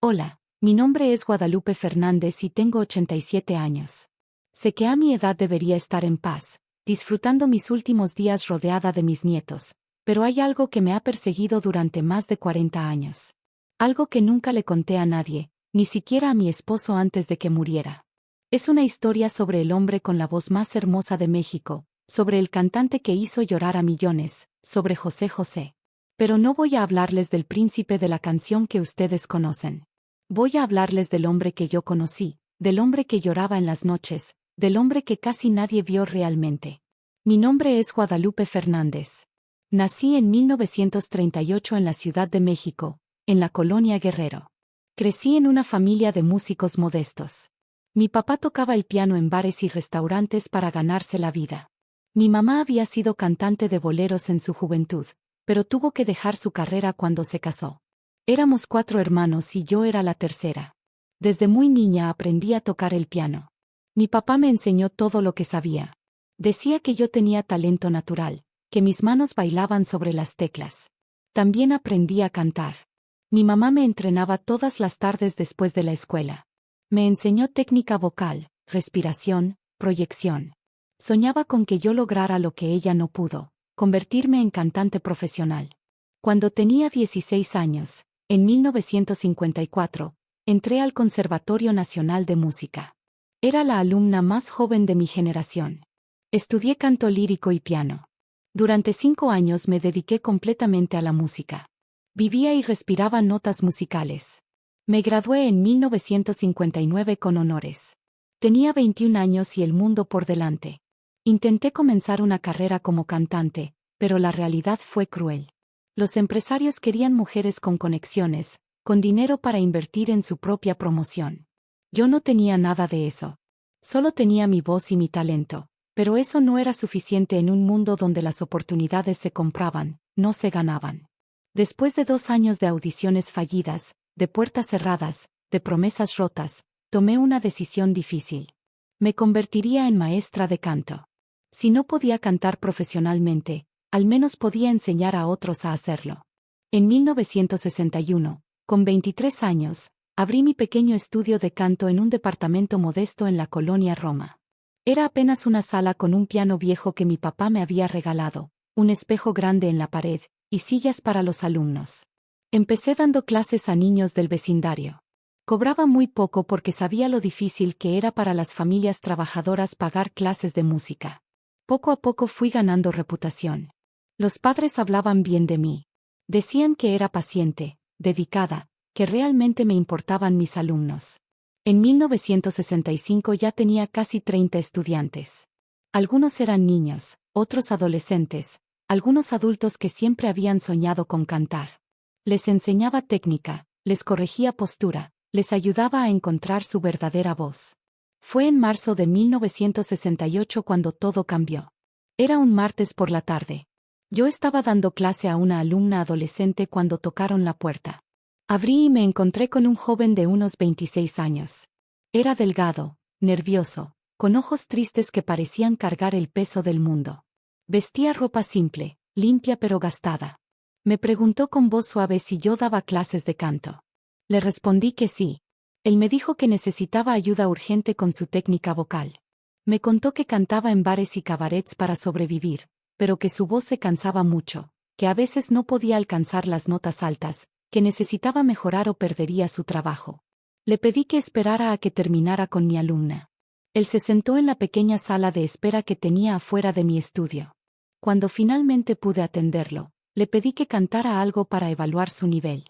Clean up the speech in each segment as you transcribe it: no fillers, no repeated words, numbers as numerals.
Hola, mi nombre es Guadalupe Fernández y tengo 87 años. Sé que a mi edad debería estar en paz, disfrutando mis últimos días rodeada de mis nietos, pero hay algo que me ha perseguido durante más de 40 años. Algo que nunca le conté a nadie, ni siquiera a mi esposo antes de que muriera. Es una historia sobre el hombre con la voz más hermosa de México, sobre el cantante que hizo llorar a millones, sobre José José. Pero no voy a hablarles del príncipe de la canción que ustedes conocen. Voy a hablarles del hombre que yo conocí, del hombre que lloraba en las noches, del hombre que casi nadie vio realmente. Mi nombre es Guadalupe Fernández. Nací en 1938 en la Ciudad de México, en la colonia Guerrero. Crecí en una familia de músicos modestos. Mi papá tocaba el piano en bares y restaurantes para ganarse la vida. Mi mamá había sido cantante de boleros en su juventud, pero tuvo que dejar su carrera cuando se casó. Éramos 4 hermanos y yo era la tercera. Desde muy niña aprendí a tocar el piano. Mi papá me enseñó todo lo que sabía. Decía que yo tenía talento natural, que mis manos bailaban sobre las teclas. También aprendí a cantar. Mi mamá me entrenaba todas las tardes después de la escuela. Me enseñó técnica vocal, respiración, proyección. Soñaba con que yo lograra lo que ella no pudo, convertirme en cantante profesional. Cuando tenía 16 años, en 1954, entré al Conservatorio Nacional de Música. Era la alumna más joven de mi generación. Estudié canto lírico y piano. Durante 5 años me dediqué completamente a la música. Vivía y respiraba notas musicales. Me gradué en 1959 con honores. Tenía 21 años y el mundo por delante. Intenté comenzar una carrera como cantante, pero la realidad fue cruel. Los empresarios querían mujeres con conexiones, con dinero para invertir en su propia promoción. Yo no tenía nada de eso. Solo tenía mi voz y mi talento, pero eso no era suficiente en un mundo donde las oportunidades se compraban, no se ganaban. Después de 2 años de audiciones fallidas, de puertas cerradas, de promesas rotas, tomé una decisión difícil. Me convertiría en maestra de canto. Si no podía cantar profesionalmente, al menos podía enseñar a otros a hacerlo. En 1961, con 23 años, abrí mi pequeño estudio de canto en un departamento modesto en la colonia Roma. Era apenas una sala con un piano viejo que mi papá me había regalado, un espejo grande en la pared, y sillas para los alumnos. Empecé dando clases a niños del vecindario. Cobraba muy poco porque sabía lo difícil que era para las familias trabajadoras pagar clases de música. Poco a poco fui ganando reputación. Los padres hablaban bien de mí. Decían que era paciente, dedicada, que realmente me importaban mis alumnos. En 1965 ya tenía casi 30 estudiantes. Algunos eran niños, otros adolescentes, algunos adultos que siempre habían soñado con cantar. Les enseñaba técnica, les corregía postura, les ayudaba a encontrar su verdadera voz. Fue en marzo de 1968 cuando todo cambió. Era un martes por la tarde. Yo estaba dando clase a una alumna adolescente cuando tocaron la puerta. Abrí y me encontré con un joven de unos 26 años. Era delgado, nervioso, con ojos tristes que parecían cargar el peso del mundo. Vestía ropa simple, limpia pero gastada. Me preguntó con voz suave si yo daba clases de canto. Le respondí que sí. Él me dijo que necesitaba ayuda urgente con su técnica vocal. Me contó que cantaba en bares y cabarets para sobrevivir, pero que su voz se cansaba mucho, que a veces no podía alcanzar las notas altas, que necesitaba mejorar o perdería su trabajo. Le pedí que esperara a que terminara con mi alumna. Él se sentó en la pequeña sala de espera que tenía afuera de mi estudio. Cuando finalmente pude atenderlo, le pedí que cantara algo para evaluar su nivel.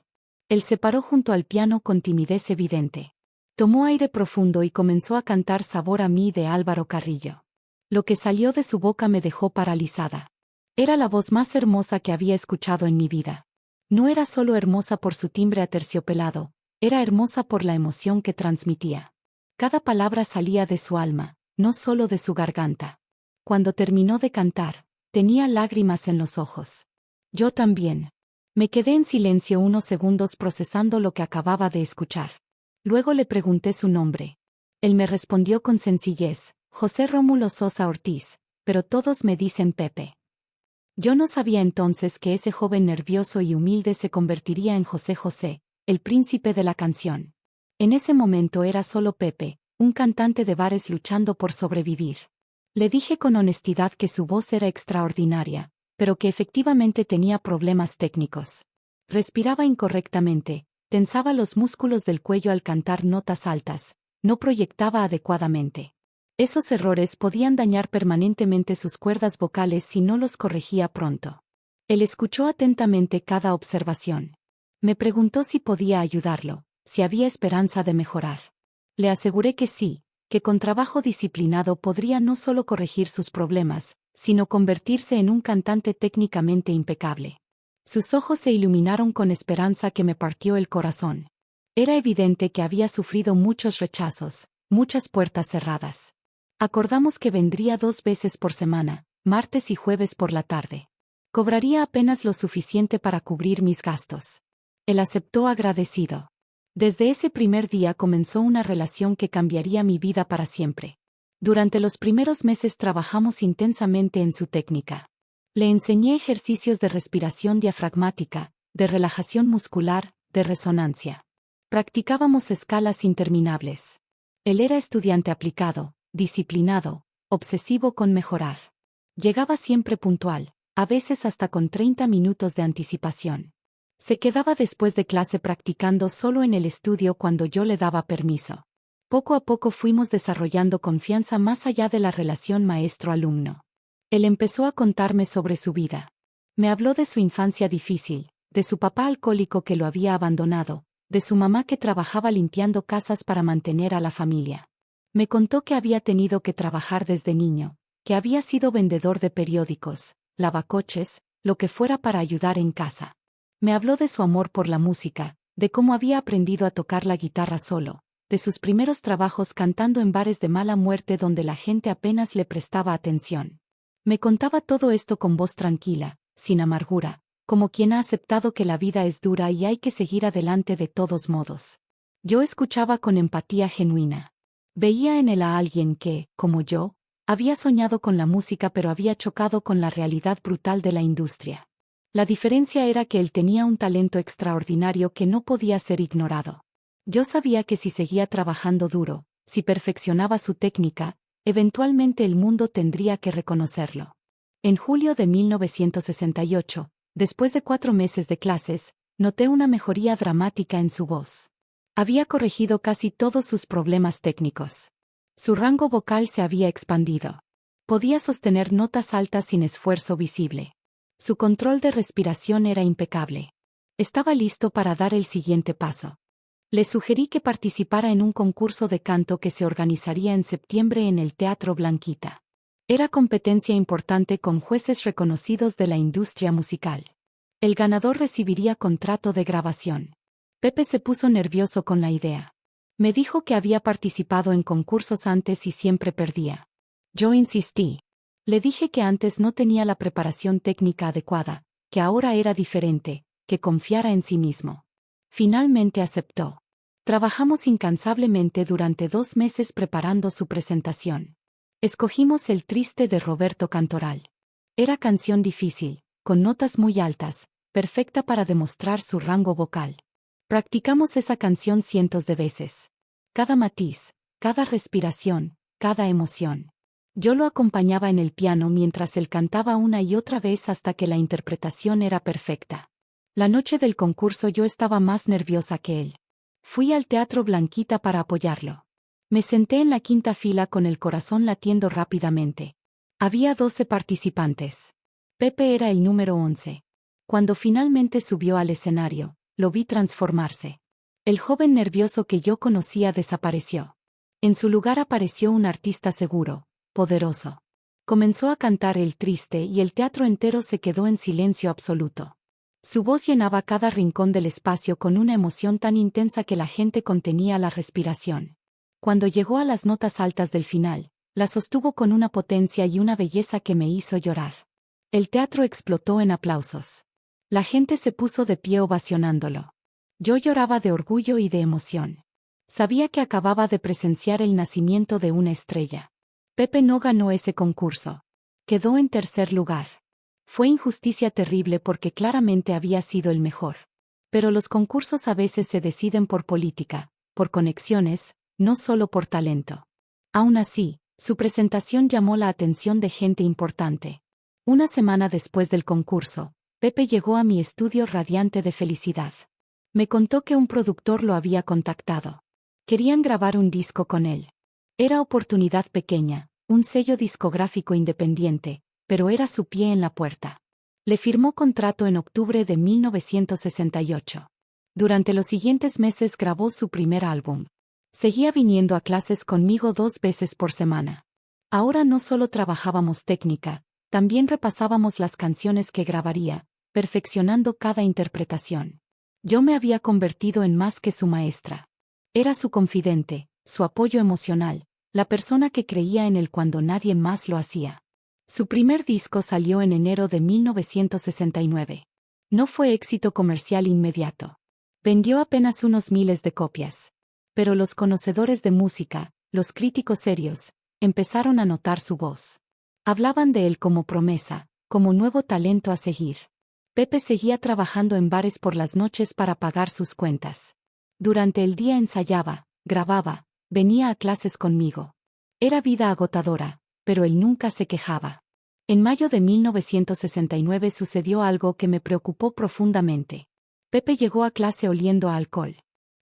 Él se paró junto al piano con timidez evidente. Tomó aire profundo y comenzó a cantar Sabor a mí de Álvaro Carrillo. Lo que salió de su boca me dejó paralizada. Era la voz más hermosa que había escuchado en mi vida. No era solo hermosa por su timbre aterciopelado, era hermosa por la emoción que transmitía. Cada palabra salía de su alma, no solo de su garganta. Cuando terminó de cantar, tenía lágrimas en los ojos. Yo también. Me quedé en silencio unos segundos procesando lo que acababa de escuchar. Luego le pregunté su nombre. Él me respondió con sencillez, José Rómulo Sosa Ortiz, pero todos me dicen Pepe. Yo no sabía entonces que ese joven nervioso y humilde se convertiría en José José, el príncipe de la canción. En ese momento era solo Pepe, un cantante de bares luchando por sobrevivir. Le dije con honestidad que su voz era extraordinaria, pero que efectivamente tenía problemas técnicos. Respiraba incorrectamente, tensaba los músculos del cuello al cantar notas altas, no proyectaba adecuadamente. Esos errores podían dañar permanentemente sus cuerdas vocales si no los corregía pronto. Él escuchó atentamente cada observación. Me preguntó si podía ayudarlo, si había esperanza de mejorar. Le aseguré que sí, que con trabajo disciplinado podría no solo corregir sus problemas, sino convertirse en un cantante técnicamente impecable. Sus ojos se iluminaron con esperanza que me partió el corazón. Era evidente que había sufrido muchos rechazos, muchas puertas cerradas. Acordamos que vendría 2 veces por semana, martes y jueves por la tarde. Cobraría apenas lo suficiente para cubrir mis gastos. Él aceptó agradecido. Desde ese primer día comenzó una relación que cambiaría mi vida para siempre. Durante los primeros meses trabajamos intensamente en su técnica. Le enseñé ejercicios de respiración diafragmática, de relajación muscular, de resonancia. Practicábamos escalas interminables. Él era estudiante aplicado, disciplinado, obsesivo con mejorar. Llegaba siempre puntual, a veces hasta con 30 minutos de anticipación. Se quedaba después de clase practicando solo en el estudio cuando yo le daba permiso. Poco a poco fuimos desarrollando confianza más allá de la relación maestro-alumno. Él empezó a contarme sobre su vida. Me habló de su infancia difícil, de su papá alcohólico que lo había abandonado, de su mamá que trabajaba limpiando casas para mantener a la familia. Me contó que había tenido que trabajar desde niño, que había sido vendedor de periódicos, lavacoches, lo que fuera para ayudar en casa. Me habló de su amor por la música, de cómo había aprendido a tocar la guitarra solo, de sus primeros trabajos cantando en bares de mala muerte donde la gente apenas le prestaba atención. Me contaba todo esto con voz tranquila, sin amargura, como quien ha aceptado que la vida es dura y hay que seguir adelante de todos modos. Yo escuchaba con empatía genuina. Veía en él a alguien que, como yo, había soñado con la música pero había chocado con la realidad brutal de la industria. La diferencia era que él tenía un talento extraordinario que no podía ser ignorado. Yo sabía que si seguía trabajando duro, si perfeccionaba su técnica, eventualmente el mundo tendría que reconocerlo. En julio de 1968, después de 4 meses de clases, noté una mejoría dramática en su voz. Había corregido casi todos sus problemas técnicos. Su rango vocal se había expandido. Podía sostener notas altas sin esfuerzo visible. Su control de respiración era impecable. Estaba listo para dar el siguiente paso. Le sugerí que participara en un concurso de canto que se organizaría en septiembre en el Teatro Blanquita. Era competencia importante con jueces reconocidos de la industria musical. El ganador recibiría contrato de grabación. Pepe se puso nervioso con la idea. Me dijo que había participado en concursos antes y siempre perdía. Yo insistí. Le dije que antes no tenía la preparación técnica adecuada, que ahora era diferente, que confiara en sí mismo. Finalmente aceptó. Trabajamos incansablemente durante 2 meses preparando su presentación. Escogimos El Triste de Roberto Cantoral. Era canción difícil, con notas muy altas, perfecta para demostrar su rango vocal. Practicamos esa canción cientos de veces. Cada matiz, cada respiración, cada emoción. Yo lo acompañaba en el piano mientras él cantaba una y otra vez hasta que la interpretación era perfecta. La noche del concurso yo estaba más nerviosa que él. Fui al Teatro Blanquita para apoyarlo. Me senté en la 5ª fila con el corazón latiendo rápidamente. Había 12 participantes. Pepe era el número 11. Cuando finalmente subió al escenario, lo vi transformarse. El joven nervioso que yo conocía desapareció. En su lugar apareció un artista seguro, poderoso. Comenzó a cantar El Triste y el teatro entero se quedó en silencio absoluto. Su voz llenaba cada rincón del espacio con una emoción tan intensa que la gente contenía la respiración. Cuando llegó a las notas altas del final, la sostuvo con una potencia y una belleza que me hizo llorar. El teatro explotó en aplausos. La gente se puso de pie ovacionándolo. Yo lloraba de orgullo y de emoción. Sabía que acababa de presenciar el nacimiento de una estrella. Pepe no ganó ese concurso. Quedó en tercer lugar. Fue injusticia terrible porque claramente había sido el mejor. Pero los concursos a veces se deciden por política, por conexiones, no solo por talento. Aún así, su presentación llamó la atención de gente importante. Una semana después del concurso, Pepe llegó a mi estudio radiante de felicidad. Me contó que un productor lo había contactado. Querían grabar un disco con él. Era oportunidad pequeña, un sello discográfico independiente, pero era su pie en la puerta. Le firmó contrato en octubre de 1968. Durante los siguientes meses grabó su primer álbum. Seguía viniendo a clases conmigo 2 veces por semana. Ahora no solo trabajábamos técnica, también repasábamos las canciones que grabaría, perfeccionando cada interpretación. Yo me había convertido en más que su maestra. Era su confidente, su apoyo emocional, la persona que creía en él cuando nadie más lo hacía. Su primer disco salió en enero de 1969. No fue éxito comercial inmediato. Vendió apenas unos miles de copias. Pero los conocedores de música, los críticos serios, empezaron a notar su voz. Hablaban de él como promesa, como nuevo talento a seguir. Pepe seguía trabajando en bares por las noches para pagar sus cuentas. Durante el día ensayaba, grababa, venía a clases conmigo. Era vida agotadora, pero él nunca se quejaba. En mayo de 1969 sucedió algo que me preocupó profundamente. Pepe llegó a clase oliendo a alcohol.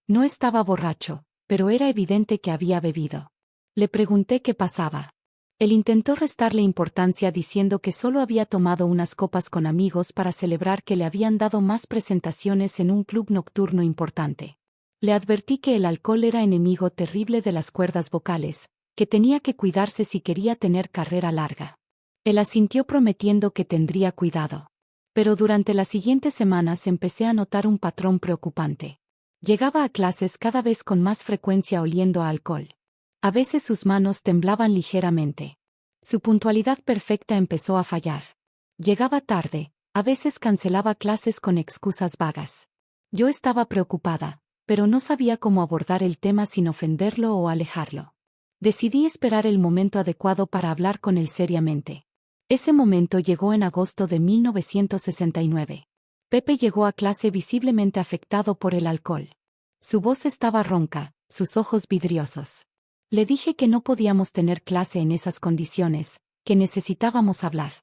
No estaba borracho, pero era evidente que había bebido. Le pregunté qué pasaba. Él intentó restarle importancia diciendo que solo había tomado unas copas con amigos para celebrar que le habían dado más presentaciones en un club nocturno importante. Le advertí que el alcohol era enemigo terrible de las cuerdas vocales, que tenía que cuidarse si quería tener carrera larga. Él asintió prometiendo que tendría cuidado. Pero durante las siguientes semanas empecé a notar un patrón preocupante. Llegaba a clases cada vez con más frecuencia oliendo a alcohol. A veces sus manos temblaban ligeramente. Su puntualidad perfecta empezó a fallar. Llegaba tarde, a veces cancelaba clases con excusas vagas. Yo estaba preocupada, pero no sabía cómo abordar el tema sin ofenderlo o alejarlo. Decidí esperar el momento adecuado para hablar con él seriamente. Ese momento llegó en agosto de 1969. Pepe llegó a clase visiblemente afectado por el alcohol. Su voz estaba ronca, sus ojos vidriosos. Le dije que no podíamos tener clase en esas condiciones, que necesitábamos hablar.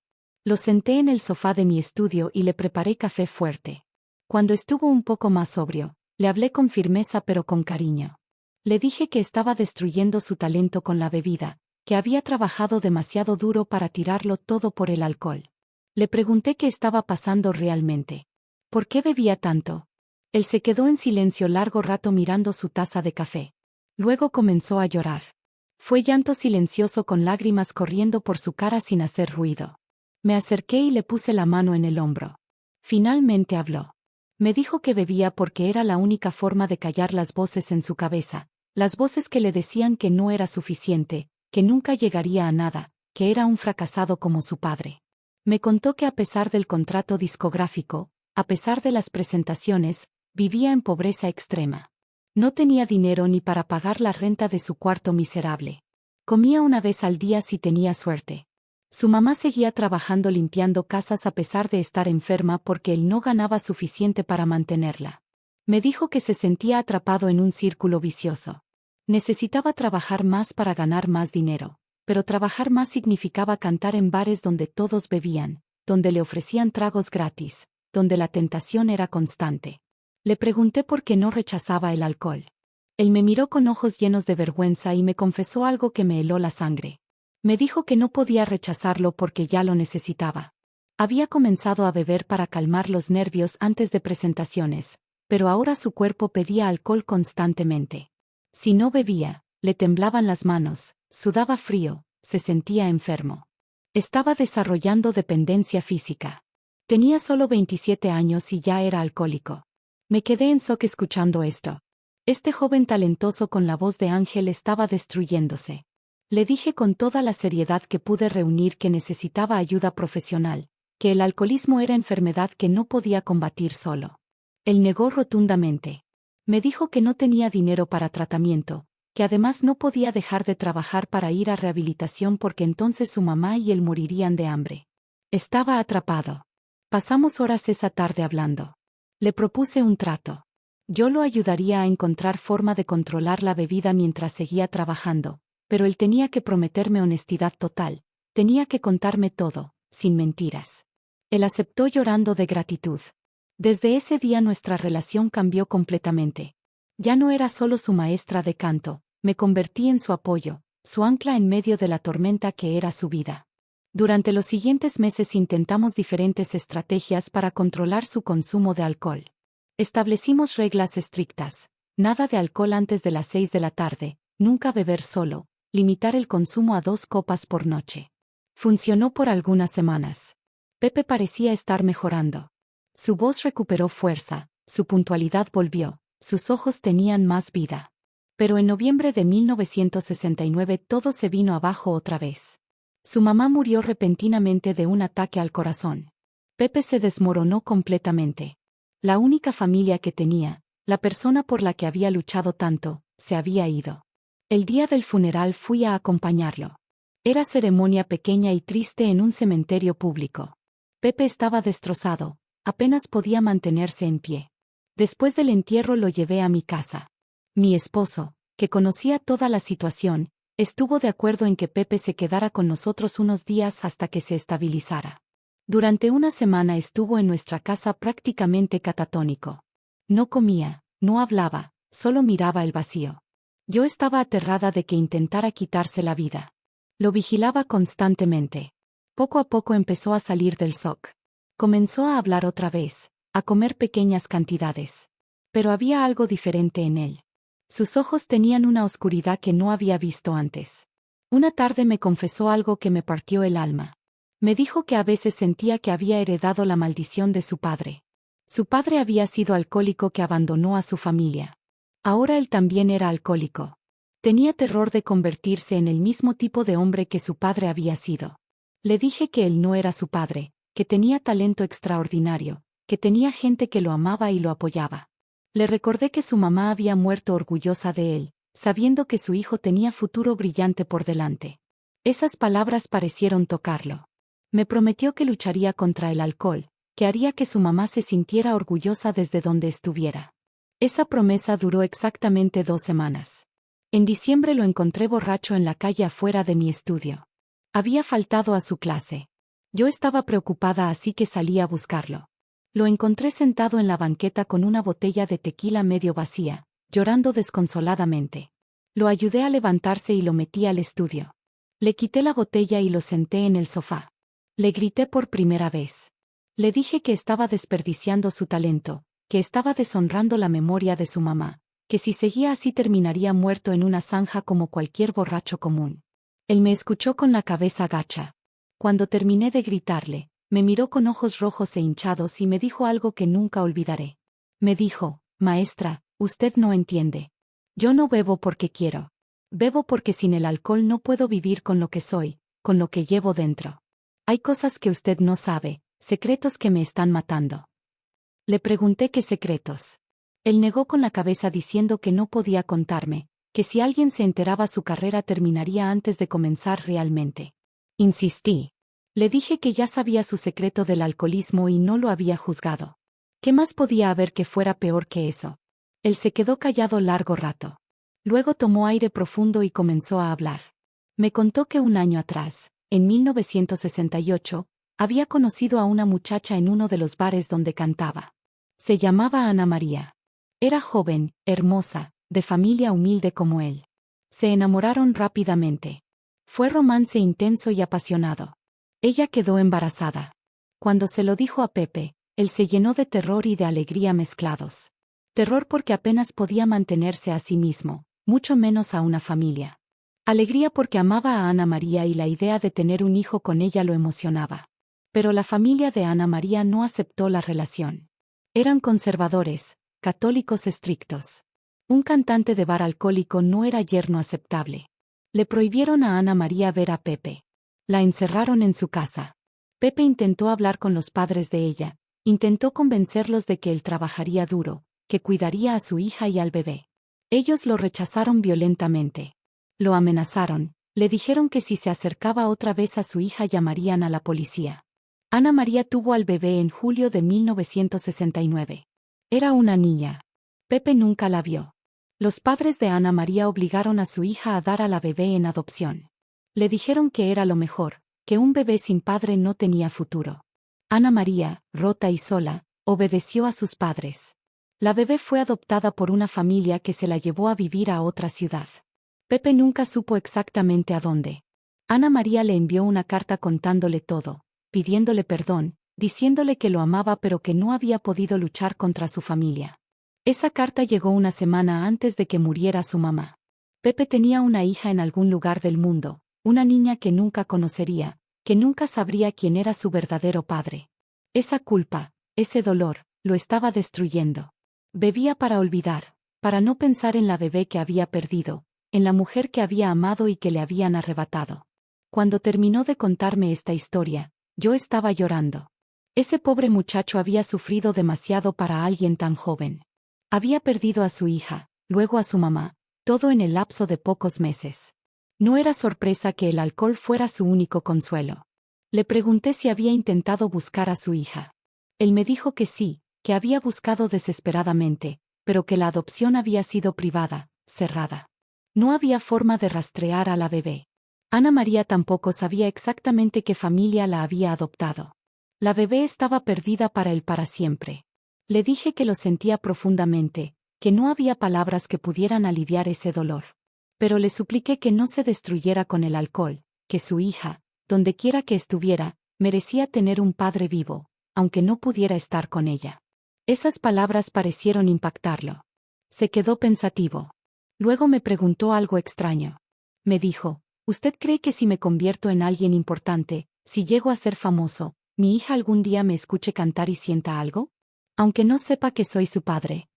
Lo senté en el sofá de mi estudio y le preparé café fuerte. Cuando estuvo un poco más sobrio, le hablé con firmeza pero con cariño. Le dije que estaba destruyendo su talento con la bebida, que había trabajado demasiado duro para tirarlo todo por el alcohol. Le pregunté qué estaba pasando realmente. ¿Por qué bebía tanto? Él se quedó en silencio largo rato mirando su taza de café. Luego comenzó a llorar. Fue llanto silencioso con lágrimas corriendo por su cara sin hacer ruido. Me acerqué y le puse la mano en el hombro. Finalmente habló. Me dijo que bebía porque era la única forma de callar las voces en su cabeza, las voces que le decían que no era suficiente, que nunca llegaría a nada, que era un fracasado como su padre. Me contó que a pesar del contrato discográfico, a pesar de las presentaciones, vivía en pobreza extrema. No tenía dinero ni para pagar la renta de su cuarto miserable. Comía una vez al día si tenía suerte. Su mamá seguía trabajando limpiando casas a pesar de estar enferma porque él no ganaba suficiente para mantenerla. Me dijo que se sentía atrapado en un círculo vicioso. Necesitaba trabajar más para ganar más dinero, pero trabajar más significaba cantar en bares donde todos bebían, donde le ofrecían tragos gratis, donde la tentación era constante. Le pregunté por qué no rechazaba el alcohol. Él me miró con ojos llenos de vergüenza y me confesó algo que me heló la sangre. Me dijo que no podía rechazarlo porque ya lo necesitaba. Había comenzado a beber para calmar los nervios antes de presentaciones, pero ahora su cuerpo pedía alcohol constantemente. Si no bebía, le temblaban las manos, sudaba frío, se sentía enfermo. Estaba desarrollando dependencia física. Tenía solo 27 años y ya era alcohólico. Me quedé en shock escuchando esto. Este joven talentoso con la voz de ángel estaba destruyéndose. Le dije con toda la seriedad que pude reunir que necesitaba ayuda profesional, que el alcoholismo era enfermedad que no podía combatir solo. Él negó rotundamente. Me dijo que no tenía dinero para tratamiento, que además no podía dejar de trabajar para ir a rehabilitación porque entonces su mamá y él morirían de hambre. Estaba atrapado. Pasamos horas esa tarde hablando. Le propuse un trato. Yo lo ayudaría a encontrar forma de controlar la bebida mientras seguía trabajando, pero él tenía que prometerme honestidad total, tenía que contarme todo, sin mentiras. Él aceptó llorando de gratitud. Desde ese día nuestra relación cambió completamente. Ya no era solo su maestra de canto, me convertí en su apoyo, su ancla en medio de la tormenta que era su vida. Durante los siguientes meses intentamos diferentes estrategias para controlar su consumo de alcohol. Establecimos reglas estrictas: nada de alcohol antes de las 6 de la tarde, nunca beber solo, limitar el consumo a 2 copas por noche. Funcionó por algunas semanas. Pepe parecía estar mejorando. Su voz recuperó fuerza, su puntualidad volvió, sus ojos tenían más vida. Pero en noviembre de 1969 todo se vino abajo otra vez. Su mamá murió repentinamente de un ataque al corazón. Pepe se desmoronó completamente. La única familia que tenía, la persona por la que había luchado tanto, se había ido. El día del funeral fui a acompañarlo. Era ceremonia pequeña y triste en un cementerio público. Pepe estaba destrozado, apenas podía mantenerse en pie. Después del entierro lo llevé a mi casa. Mi esposo, que conocía toda la situación, estuvo de acuerdo en que Pepe se quedara con nosotros unos días hasta que se estabilizara. Durante una semana estuvo en nuestra casa prácticamente catatónico. No comía, no hablaba, solo miraba el vacío. Yo estaba aterrada de que intentara quitarse la vida. Lo vigilaba constantemente. Poco a poco empezó a salir del shock. Comenzó a hablar otra vez, a comer pequeñas cantidades. Pero había algo diferente en él. Sus ojos tenían una oscuridad que no había visto antes. Una tarde me confesó algo que me partió el alma. Me dijo que a veces sentía que había heredado la maldición de su padre. Su padre había sido alcohólico que abandonó a su familia. Ahora él también era alcohólico. Tenía terror de convertirse en el mismo tipo de hombre que su padre había sido. Le dije que él no era su padre, que tenía talento extraordinario, que tenía gente que lo amaba y lo apoyaba. Le recordé que su mamá había muerto orgullosa de él, sabiendo que su hijo tenía futuro brillante por delante. Esas palabras parecieron tocarlo. Me prometió que lucharía contra el alcohol, que haría que su mamá se sintiera orgullosa desde donde estuviera. Esa promesa duró exactamente 2 semanas. En diciembre lo encontré borracho en la calle afuera de mi estudio. Había faltado a su clase. Yo estaba preocupada, así que salí a buscarlo. Lo encontré sentado en la banqueta con una botella de tequila medio vacía, llorando desconsoladamente. Lo ayudé a levantarse y lo metí al estudio. Le quité la botella y lo senté en el sofá. Le grité por primera vez. Le dije que estaba desperdiciando su talento, que estaba deshonrando la memoria de su mamá, que si seguía así terminaría muerto en una zanja como cualquier borracho común. Él me escuchó con la cabeza gacha. Cuando terminé de gritarle, me miró con ojos rojos e hinchados y me dijo algo que nunca olvidaré. Me dijo: maestra, usted no entiende. Yo no bebo porque quiero. Bebo porque sin el alcohol no puedo vivir con lo que soy, con lo que llevo dentro. Hay cosas que usted no sabe, secretos que me están matando. Le pregunté qué secretos. Él negó con la cabeza diciendo que no podía contarme, que si alguien se enteraba su carrera terminaría antes de comenzar realmente. Insistí. Le dije que ya sabía su secreto del alcoholismo y no lo había juzgado. ¿Qué más podía haber que fuera peor que eso? Él se quedó callado largo rato. Luego tomó aire profundo y comenzó a hablar. Me contó que un año atrás, en 1968, había conocido a una muchacha en uno de los bares donde cantaba. Se llamaba Ana María. Era joven, hermosa, de familia humilde como él. Se enamoraron rápidamente. Fue romance intenso y apasionado. Ella quedó embarazada. Cuando se lo dijo a Pepe, él se llenó de terror y de alegría mezclados. Terror porque apenas podía mantenerse a sí mismo, mucho menos a una familia. Alegría porque amaba a Ana María y la idea de tener un hijo con ella lo emocionaba. Pero la familia de Ana María no aceptó la relación. Eran conservadores, católicos estrictos. Un cantante de bar alcohólico no era yerno aceptable. Le prohibieron a Ana María ver a Pepe. La encerraron en su casa. Pepe intentó hablar con los padres de ella, intentó convencerlos de que él trabajaría duro, que cuidaría a su hija y al bebé. Ellos lo rechazaron violentamente. Lo amenazaron, le dijeron que si se acercaba otra vez a su hija llamarían a la policía. Ana María tuvo al bebé en julio de 1969. Era una niña. Pepe nunca la vio. Los padres de Ana María obligaron a su hija a dar a la bebé en adopción. Le dijeron que era lo mejor, que un bebé sin padre no tenía futuro. Ana María, rota y sola, obedeció a sus padres. La bebé fue adoptada por una familia que se la llevó a vivir a otra ciudad. Pepe nunca supo exactamente a dónde. Ana María le envió una carta contándole todo, pidiéndole perdón, diciéndole que lo amaba pero que no había podido luchar contra su familia. Esa carta llegó una semana antes de que muriera su mamá. Pepe tenía una hija en algún lugar del mundo, una niña que nunca conocería, que nunca sabría quién era su verdadero padre. Esa culpa, ese dolor, lo estaba destruyendo. Bebía para olvidar, para no pensar en la bebé que había perdido, en la mujer que había amado y que le habían arrebatado. Cuando terminó de contarme esta historia, yo estaba llorando. Ese pobre muchacho había sufrido demasiado para alguien tan joven. Había perdido a su hija, luego a su mamá, todo en el lapso de pocos meses. No era sorpresa que el alcohol fuera su único consuelo. Le pregunté si había intentado buscar a su hija. Él me dijo que sí, que había buscado desesperadamente, pero que la adopción había sido privada, cerrada. No había forma de rastrear a la bebé. Ana María tampoco sabía exactamente qué familia la había adoptado. La bebé estaba perdida para él para siempre. Le dije que lo sentía profundamente, que no había palabras que pudieran aliviar ese dolor. Pero le supliqué que no se destruyera con el alcohol, que su hija, donde quiera que estuviera, merecía tener un padre vivo, aunque no pudiera estar con ella. Esas palabras parecieron impactarlo. Se quedó pensativo. Luego me preguntó algo extraño. Me dijo, ¿usted cree que si me convierto en alguien importante, si llego a ser famoso, mi hija algún día me escuche cantar y sienta algo? Aunque no sepa que soy su padre.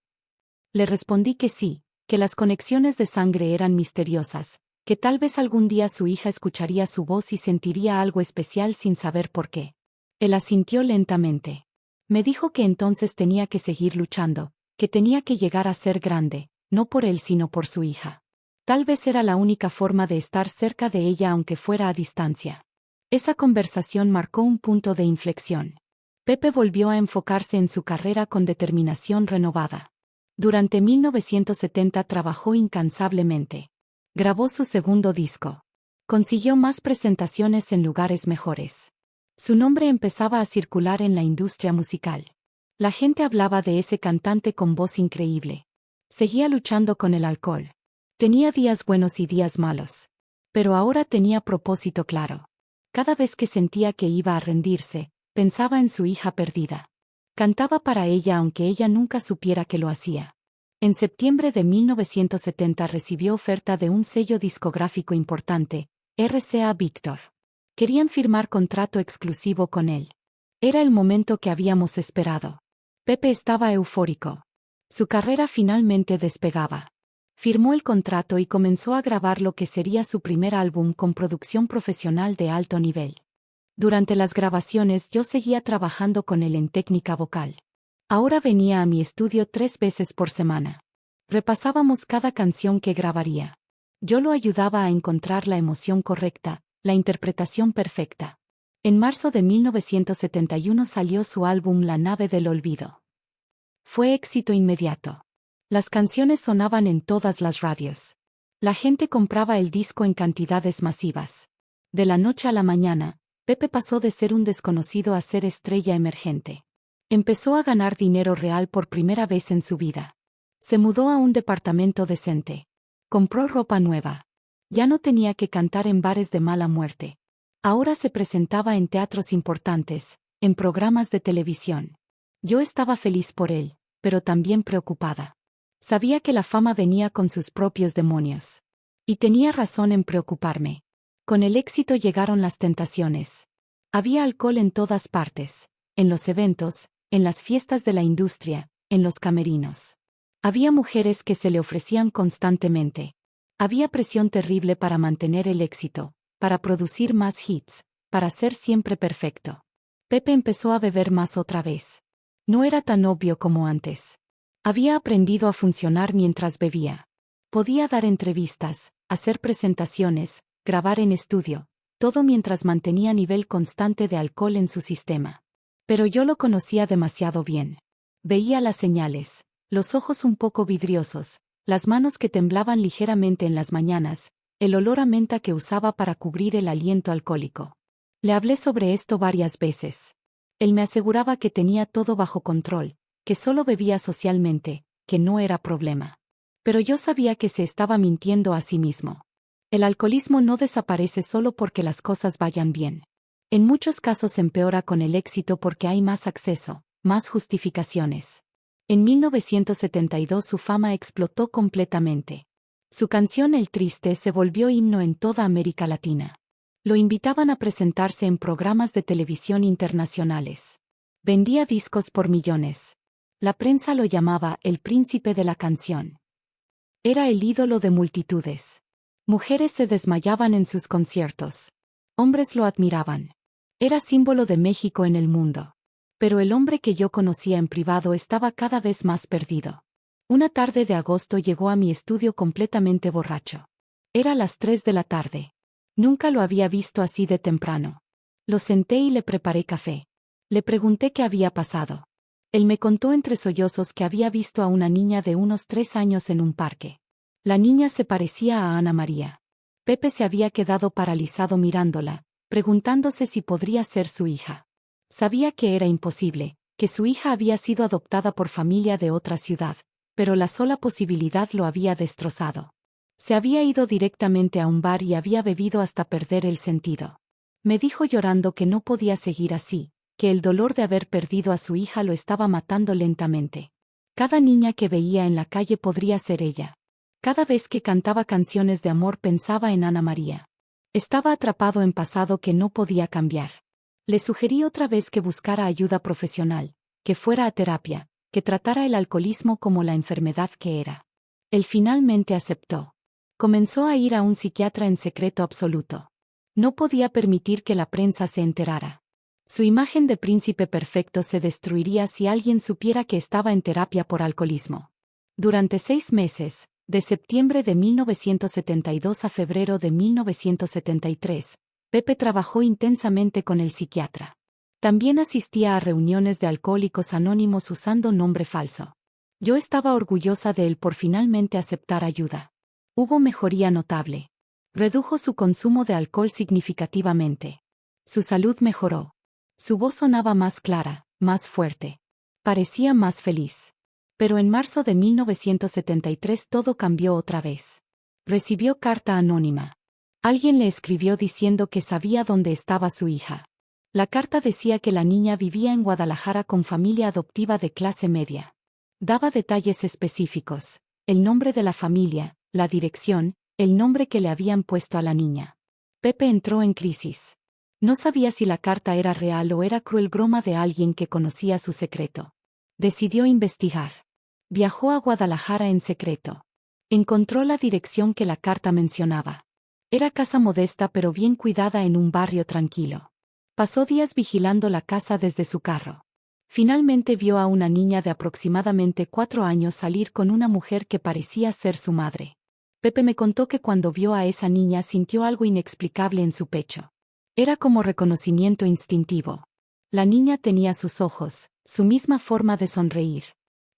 Le respondí que sí, que las conexiones de sangre eran misteriosas, que tal vez algún día su hija escucharía su voz y sentiría algo especial sin saber por qué. Él asintió lentamente. Me dijo que entonces tenía que seguir luchando, que tenía que llegar a ser grande, no por él sino por su hija. Tal vez era la única forma de estar cerca de ella aunque fuera a distancia. Esa conversación marcó un punto de inflexión. Pepe volvió a enfocarse en su carrera con determinación renovada. Durante 1970 trabajó incansablemente. Grabó su segundo disco. Consiguió más presentaciones en lugares mejores. Su nombre empezaba a circular en la industria musical. La gente hablaba de ese cantante con voz increíble. Seguía luchando con el alcohol. Tenía días buenos y días malos. Pero ahora tenía propósito claro. Cada vez que sentía que iba a rendirse, pensaba en su hija perdida. Cantaba para ella aunque ella nunca supiera que lo hacía. En septiembre de 1970 recibió oferta de un sello discográfico importante, RCA Victor. Querían firmar contrato exclusivo con él. Era el momento que habíamos esperado. Pepe estaba eufórico. Su carrera finalmente despegaba. Firmó el contrato y comenzó a grabar lo que sería su primer álbum con producción profesional de alto nivel. Durante las grabaciones yo seguía trabajando con él en técnica vocal. Ahora venía a mi estudio 3 veces por semana. Repasábamos cada canción que grabaría. Yo lo ayudaba a encontrar la emoción correcta, la interpretación perfecta. En marzo de 1971 salió su álbum La nave del olvido. Fue éxito inmediato. Las canciones sonaban en todas las radios. La gente compraba el disco en cantidades masivas. De la noche a la mañana, Pepe pasó de ser un desconocido a ser estrella emergente. Empezó a ganar dinero real por primera vez en su vida. Se mudó a un departamento decente. Compró ropa nueva. Ya no tenía que cantar en bares de mala muerte. Ahora se presentaba en teatros importantes, en programas de televisión. Yo estaba feliz por él, pero también preocupada. Sabía que la fama venía con sus propios demonios. Y tenía razón en preocuparme. Con el éxito llegaron las tentaciones. Había alcohol en todas partes, en los eventos, en las fiestas de la industria, en los camerinos. Había mujeres que se le ofrecían constantemente. Había presión terrible para mantener el éxito, para producir más hits, para ser siempre perfecto. Pepe empezó a beber más otra vez. No era tan obvio como antes. Había aprendido a funcionar mientras bebía. Podía dar entrevistas, hacer presentaciones, grabar en estudio, todo mientras mantenía nivel constante de alcohol en su sistema. Pero yo lo conocía demasiado bien. Veía las señales, los ojos un poco vidriosos, las manos que temblaban ligeramente en las mañanas, el olor a menta que usaba para cubrir el aliento alcohólico. Le hablé sobre esto varias veces. Él me aseguraba que tenía todo bajo control, que solo bebía socialmente, que no era problema. Pero yo sabía que se estaba mintiendo a sí mismo. El alcoholismo no desaparece solo porque las cosas vayan bien. En muchos casos empeora con el éxito porque hay más acceso, más justificaciones. En 1972 su fama explotó completamente. Su canción El Triste se volvió himno en toda América Latina. Lo invitaban a presentarse en programas de televisión internacionales. Vendía discos por millones. La prensa lo llamaba el príncipe de la canción. Era el ídolo de multitudes. Mujeres se desmayaban en sus conciertos. Hombres lo admiraban. Era símbolo de México en el mundo. Pero el hombre que yo conocía en privado estaba cada vez más perdido. Una tarde de agosto llegó a mi estudio completamente borracho. Era las 3 de la tarde. Nunca lo había visto así de temprano. Lo senté y le preparé café. Le pregunté qué había pasado. Él me contó entre sollozos que había visto a una niña de unos 3 años en un parque. La niña se parecía a Ana María. Pepe se había quedado paralizado mirándola, preguntándose si podría ser su hija. Sabía que era imposible, que su hija había sido adoptada por familia de otra ciudad, pero la sola posibilidad lo había destrozado. Se había ido directamente a un bar y había bebido hasta perder el sentido. Me dijo llorando que no podía seguir así, que el dolor de haber perdido a su hija lo estaba matando lentamente. Cada niña que veía en la calle podría ser ella. Cada vez que cantaba canciones de amor pensaba en Ana María. Estaba atrapado en pasado que no podía cambiar. Le sugerí otra vez que buscara ayuda profesional, que fuera a terapia, que tratara el alcoholismo como la enfermedad que era. Él finalmente aceptó. Comenzó a ir a un psiquiatra en secreto absoluto. No podía permitir que la prensa se enterara. Su imagen de príncipe perfecto se destruiría si alguien supiera que estaba en terapia por alcoholismo. Durante 6 meses, de septiembre de 1972 a febrero de 1973, Pepe trabajó intensamente con el psiquiatra. También asistía a reuniones de alcohólicos anónimos usando nombre falso. Yo estaba orgullosa de él por finalmente aceptar ayuda. Hubo mejoría notable. Redujo su consumo de alcohol significativamente. Su salud mejoró. Su voz sonaba más clara, más fuerte. Parecía más feliz. Pero en marzo de 1973 todo cambió otra vez. Recibió carta anónima. Alguien le escribió diciendo que sabía dónde estaba su hija. La carta decía que la niña vivía en Guadalajara con familia adoptiva de clase media. Daba detalles específicos, el nombre de la familia, la dirección, el nombre que le habían puesto a la niña. Pepe entró en crisis. No sabía si la carta era real o era cruel broma de alguien que conocía su secreto. Decidió investigar. Viajó a Guadalajara en secreto. Encontró la dirección que la carta mencionaba. Era casa modesta pero bien cuidada en un barrio tranquilo. Pasó días vigilando la casa desde su carro. Finalmente vio a una niña de aproximadamente 4 años salir con una mujer que parecía ser su madre. Pepe me contó que cuando vio a esa niña sintió algo inexplicable en su pecho. Era como reconocimiento instintivo. La niña tenía sus ojos, su misma forma de sonreír.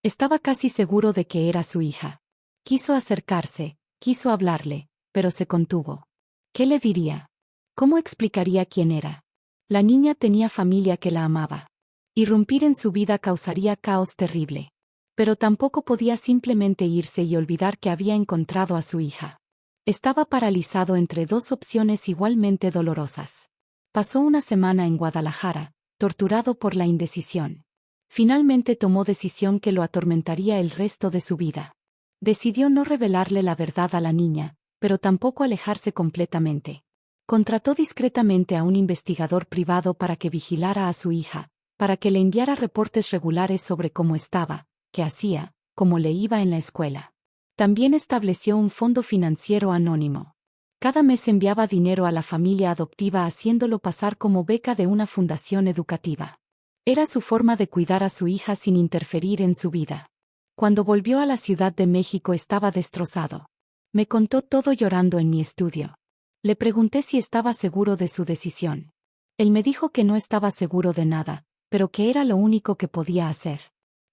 Estaba casi seguro de que era su hija. Quiso acercarse, quiso hablarle, pero se contuvo. ¿Qué le diría? ¿Cómo explicaría quién era? La niña tenía familia que la amaba. Irrumpir en su vida causaría caos terrible. Pero tampoco podía simplemente irse y olvidar que había encontrado a su hija. Estaba paralizado entre 2 opciones igualmente dolorosas. Pasó una semana en Guadalajara, torturado por la indecisión. Finalmente tomó decisión que lo atormentaría el resto de su vida. Decidió no revelarle la verdad a la niña, pero tampoco alejarse completamente. Contrató discretamente a un investigador privado para que vigilara a su hija, para que le enviara reportes regulares sobre cómo estaba, qué hacía, cómo le iba en la escuela. También estableció un fondo financiero anónimo. Cada mes enviaba dinero a la familia adoptiva haciéndolo pasar como beca de una fundación educativa. Era su forma de cuidar a su hija sin interferir en su vida. Cuando volvió a la Ciudad de México estaba destrozado. Me contó todo llorando en mi estudio. Le pregunté si estaba seguro de su decisión. Él me dijo que no estaba seguro de nada, pero que era lo único que podía hacer.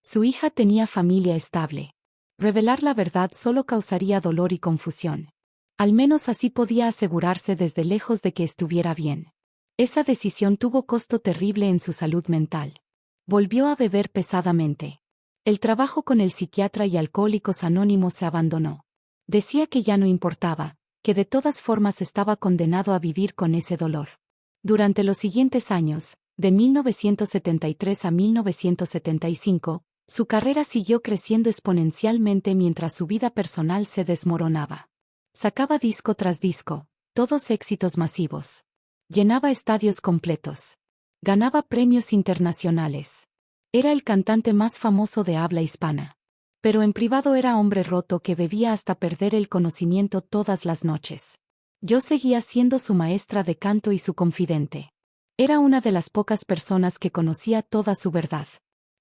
Su hija tenía familia estable. Revelar la verdad solo causaría dolor y confusión. Al menos así podía asegurarse desde lejos de que estuviera bien. Esa decisión tuvo costo terrible en su salud mental. Volvió a beber pesadamente. El trabajo con el psiquiatra y Alcohólicos Anónimos se abandonó. Decía que ya no importaba, que de todas formas estaba condenado a vivir con ese dolor. Durante los siguientes años, de 1973 a 1975, su carrera siguió creciendo exponencialmente mientras su vida personal se desmoronaba. Sacaba disco tras disco, todos éxitos masivos. Llenaba estadios completos. Ganaba premios internacionales. Era el cantante más famoso de habla hispana. Pero en privado era hombre roto que bebía hasta perder el conocimiento todas las noches. Yo seguía siendo su maestra de canto y su confidente. Era una de las pocas personas que conocía toda su verdad.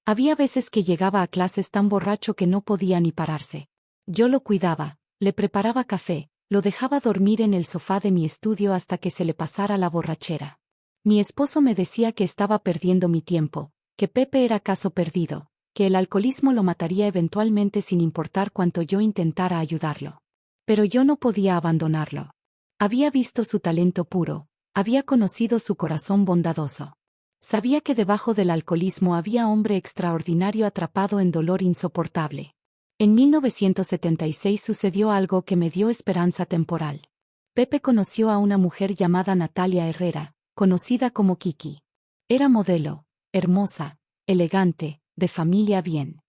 Había veces que llegaba a clases tan borracho que no podía ni pararse. Yo lo cuidaba, le preparaba café, lo dejaba dormir en el sofá de mi estudio hasta que se le pasara la borrachera. Mi esposo me decía que estaba perdiendo mi tiempo, que Pepe era caso perdido, que el alcoholismo lo mataría eventualmente sin importar cuánto yo intentara ayudarlo. Pero yo no podía abandonarlo. Había visto su talento puro, había conocido su corazón bondadoso. Sabía que debajo del alcoholismo había hombre extraordinario atrapado en dolor insoportable. En 1976 sucedió algo que me dio esperanza temporal. Pepe conoció a una mujer llamada Natalia Herrera, conocida como Kiki. Era modelo, hermosa, elegante, de familia bien.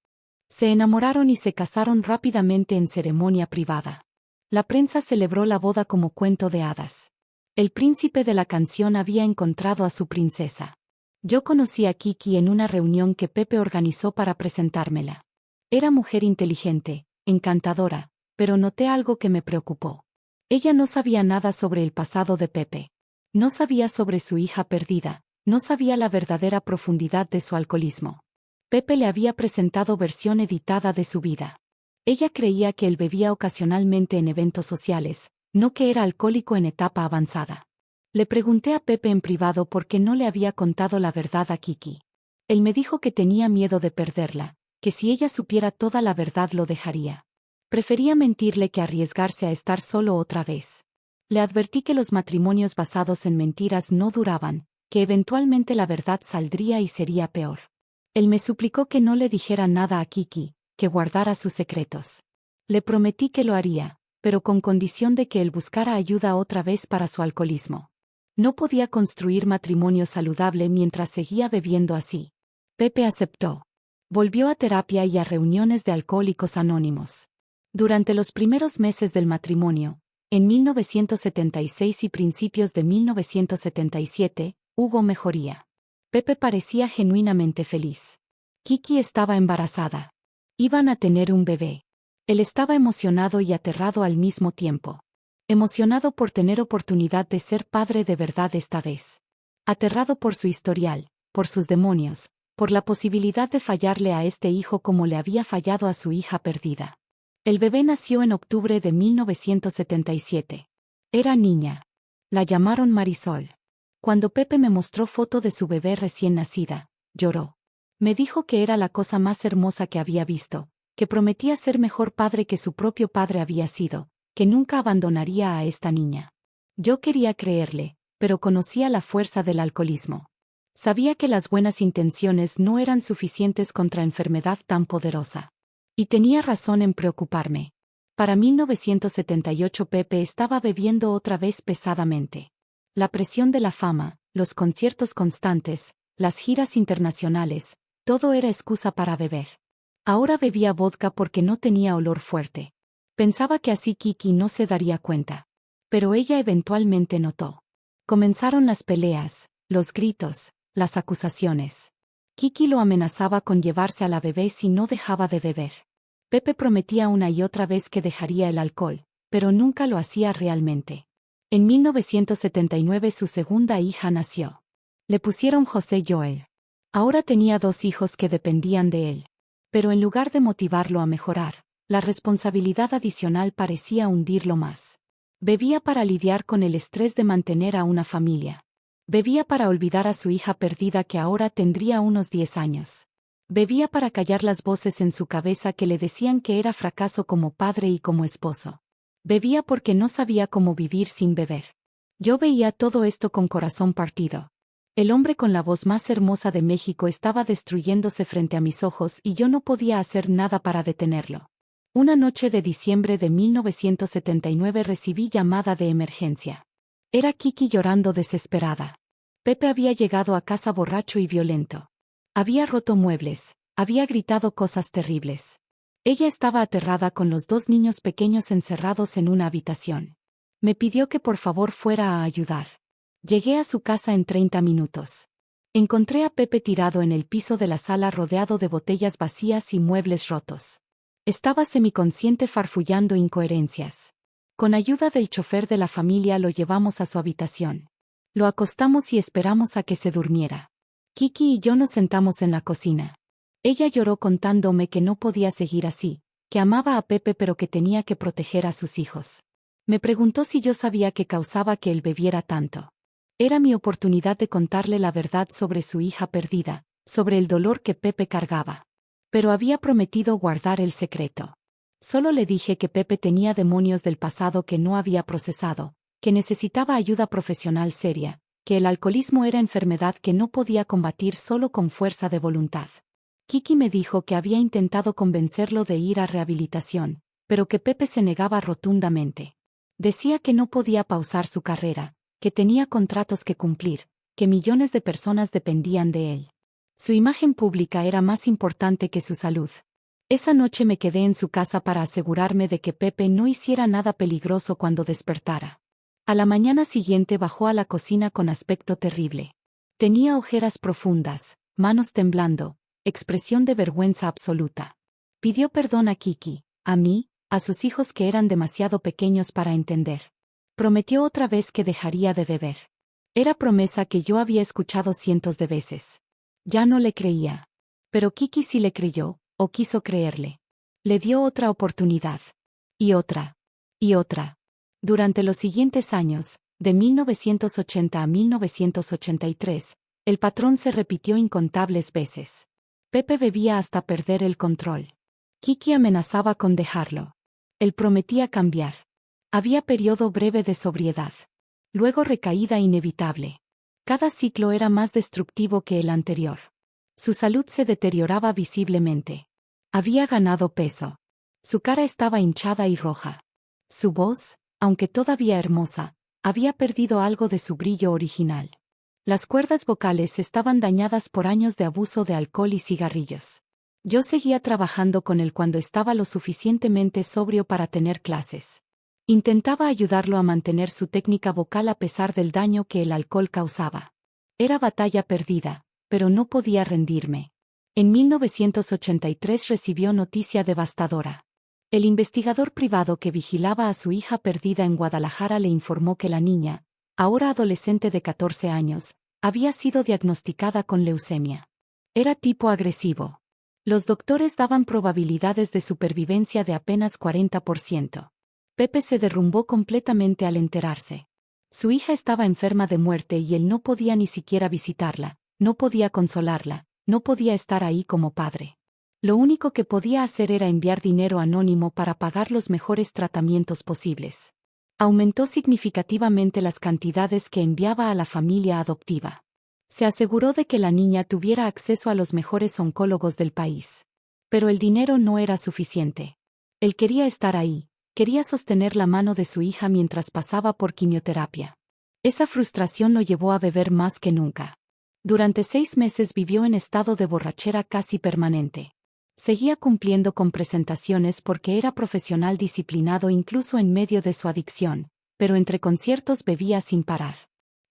Se enamoraron y se casaron rápidamente en ceremonia privada. La prensa celebró la boda como cuento de hadas. El príncipe de la canción había encontrado a su princesa. Yo conocí a Kiki en una reunión que Pepe organizó para presentármela. Era mujer inteligente, encantadora, pero noté algo que me preocupó. Ella no sabía nada sobre el pasado de Pepe. No sabía sobre su hija perdida, no sabía la verdadera profundidad de su alcoholismo. Pepe le había presentado versión editada de su vida. Ella creía que él bebía ocasionalmente en eventos sociales, no que era alcohólico en etapa avanzada. Le pregunté a Pepe en privado por qué no le había contado la verdad a Kiki. Él me dijo que tenía miedo de perderla, que si ella supiera toda la verdad lo dejaría. Prefería mentirle que arriesgarse a estar solo otra vez. Le advertí que los matrimonios basados en mentiras no duraban, que eventualmente la verdad saldría y sería peor. Él me suplicó que no le dijera nada a Kiki, que guardara sus secretos. Le prometí que lo haría, pero con condición de que él buscara ayuda otra vez para su alcoholismo. No podía construir matrimonio saludable mientras seguía bebiendo así. Pepe aceptó. Volvió a terapia y a reuniones de Alcohólicos Anónimos. Durante los primeros meses del matrimonio, en 1976 y principios de 1977, hubo mejoría. Pepe parecía genuinamente feliz. Kiki estaba embarazada. Iban a tener un bebé. Él estaba emocionado y aterrado al mismo tiempo. Emocionado por tener oportunidad de ser padre de verdad esta vez. Aterrado por su historial, por sus demonios, por la posibilidad de fallarle a este hijo como le había fallado a su hija perdida. El bebé nació en octubre de 1977. Era niña. La llamaron Marisol. Cuando Pepe me mostró foto de su bebé recién nacida, lloró. Me dijo que era la cosa más hermosa que había visto, que prometía ser mejor padre que su propio padre había sido, que nunca abandonaría a esta niña. Yo quería creerle, pero conocía la fuerza del alcoholismo. Sabía que las buenas intenciones no eran suficientes contra enfermedad tan poderosa. Y tenía razón en preocuparme. Para 1978 Pepe estaba bebiendo otra vez pesadamente. La presión de la fama, los conciertos constantes, las giras internacionales, todo era excusa para beber. Ahora bebía vodka porque no tenía olor fuerte. Pensaba que así Kiki no se daría cuenta. Pero ella eventualmente notó. Comenzaron las peleas, los gritos, las acusaciones. Kiki lo amenazaba con llevarse a la bebé si no dejaba de beber. Pepe prometía una y otra vez que dejaría el alcohol, pero nunca lo hacía realmente. En 1979 su segunda hija nació. Le pusieron José Joel. Ahora tenía 2 hijos que dependían de él. Pero en lugar de motivarlo a mejorar, la responsabilidad adicional parecía hundirlo más. Bebía para lidiar con el estrés de mantener a una familia. Bebía para olvidar a su hija perdida que ahora tendría unos 10 años. Bebía para callar las voces en su cabeza que le decían que era fracaso como padre y como esposo. Bebía porque no sabía cómo vivir sin beber. Yo veía todo esto con corazón partido. El hombre con la voz más hermosa de México estaba destruyéndose frente a mis ojos y yo no podía hacer nada para detenerlo. Una noche de diciembre de 1979 recibí llamada de emergencia. Era Kiki llorando desesperada. Pepe había llegado a casa borracho y violento. Había roto muebles, había gritado cosas terribles. Ella estaba aterrada con los dos niños pequeños encerrados en una habitación. Me pidió que por favor fuera a ayudar. Llegué a su casa en 30 minutos. Encontré a Pepe tirado en el piso de la sala rodeado de botellas vacías y muebles rotos. Estaba semiconsciente farfullando incoherencias. Con ayuda del chofer de la familia lo llevamos a su habitación. Lo acostamos y esperamos a que se durmiera. Kiki y yo nos sentamos en la cocina. Ella lloró contándome que no podía seguir así, que amaba a Pepe pero que tenía que proteger a sus hijos. Me preguntó si yo sabía qué causaba que él bebiera tanto. Era mi oportunidad de contarle la verdad sobre su hija perdida, sobre el dolor que Pepe cargaba. Pero había prometido guardar el secreto. Solo le dije que Pepe tenía demonios del pasado que no había procesado, que necesitaba ayuda profesional seria, que el alcoholismo era enfermedad que no podía combatir solo con fuerza de voluntad. Kiki me dijo que había intentado convencerlo de ir a rehabilitación, pero que Pepe se negaba rotundamente. Decía que no podía pausar su carrera, que tenía contratos que cumplir, que millones de personas dependían de él. Su imagen pública era más importante que su salud. Esa noche me quedé en su casa para asegurarme de que Pepe no hiciera nada peligroso cuando despertara. A la mañana siguiente bajó a la cocina con aspecto terrible. Tenía ojeras profundas, manos temblando, expresión de vergüenza absoluta. Pidió perdón a Kiki, a mí, a sus hijos que eran demasiado pequeños para entender. Prometió otra vez que dejaría de beber. Era promesa que yo había escuchado cientos de veces. Ya no le creía. Pero Kiki sí le creyó, o quiso creerle. Le dio otra oportunidad. Y otra. Y otra. Durante los siguientes años, de 1980 a 1983, el patrón se repitió incontables veces. Pepe bebía hasta perder el control. Kiki amenazaba con dejarlo. Él prometía cambiar. Había periodo breve de sobriedad. Luego recaída inevitable. Cada ciclo era más destructivo que el anterior. Su salud se deterioraba visiblemente. Había ganado peso. Su cara estaba hinchada y roja. Su voz, aunque todavía hermosa, había perdido algo de su brillo original. Las cuerdas vocales estaban dañadas por años de abuso de alcohol y cigarrillos. Yo seguía trabajando con él cuando estaba lo suficientemente sobrio para tener clases. Intentaba ayudarlo a mantener su técnica vocal a pesar del daño que el alcohol causaba. Era batalla perdida, pero no podía rendirme. En 1983 recibió noticia devastadora. El investigador privado que vigilaba a su hija perdida en Guadalajara le informó que la niña, ahora adolescente de 14 años, había sido diagnosticada con leucemia. Era tipo agresivo. Los doctores daban probabilidades de supervivencia de apenas 40%. Pepe se derrumbó completamente al enterarse. Su hija estaba enferma de muerte y él no podía ni siquiera visitarla, no podía consolarla, no podía estar ahí como padre. Lo único que podía hacer era enviar dinero anónimo para pagar los mejores tratamientos posibles. Aumentó significativamente las cantidades que enviaba a la familia adoptiva. Se aseguró de que la niña tuviera acceso a los mejores oncólogos del país. Pero el dinero no era suficiente. Él quería estar ahí, quería sostener la mano de su hija mientras pasaba por quimioterapia. Esa frustración lo llevó a beber más que nunca. Durante 6 meses vivió en estado de borrachera casi permanente. Seguía cumpliendo con presentaciones porque era profesional disciplinado incluso en medio de su adicción, pero entre conciertos bebía sin parar.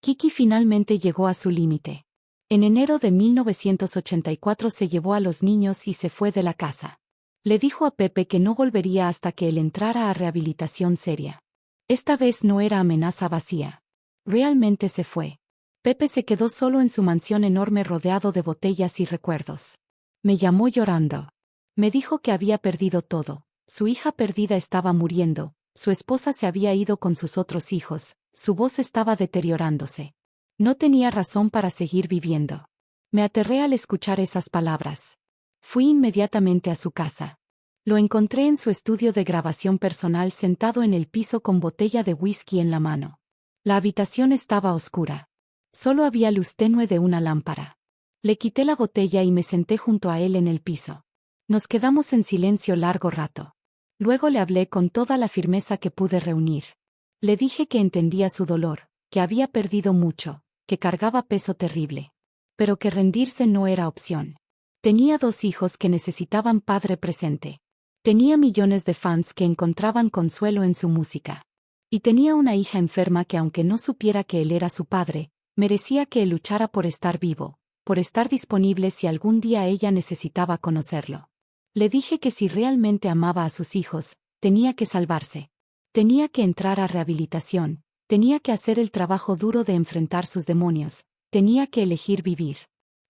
Kiki finalmente llegó a su límite. En enero de 1984 se llevó a los niños y se fue de la casa. Le dijo a Pepe que no volvería hasta que él entrara a rehabilitación seria. Esta vez no era amenaza vacía. Realmente se fue. Pepe se quedó solo en su mansión enorme rodeado de botellas y recuerdos. Me llamó llorando. Me dijo que había perdido todo. Su hija perdida estaba muriendo, su esposa se había ido con sus otros hijos, su voz estaba deteriorándose. No tenía razón para seguir viviendo. Me aterré al escuchar esas palabras. Fui inmediatamente a su casa. Lo encontré en su estudio de grabación personal sentado en el piso con botella de whisky en la mano. La habitación estaba oscura. Solo había luz tenue de una lámpara. Le quité la botella y me senté junto a él en el piso. Nos quedamos en silencio largo rato. Luego le hablé con toda la firmeza que pude reunir. Le dije que entendía su dolor, que había perdido mucho, que cargaba peso terrible. Pero que rendirse no era opción. Tenía 2 hijos que necesitaban padre presente. Tenía millones de fans que encontraban consuelo en su música. Y tenía una hija enferma que, aunque no supiera que él era su padre, merecía que él luchara por estar vivo, por estar disponible si algún día ella necesitaba conocerlo. Le dije que si realmente amaba a sus hijos, tenía que salvarse. Tenía que entrar a rehabilitación, tenía que hacer el trabajo duro de enfrentar sus demonios, tenía que elegir vivir.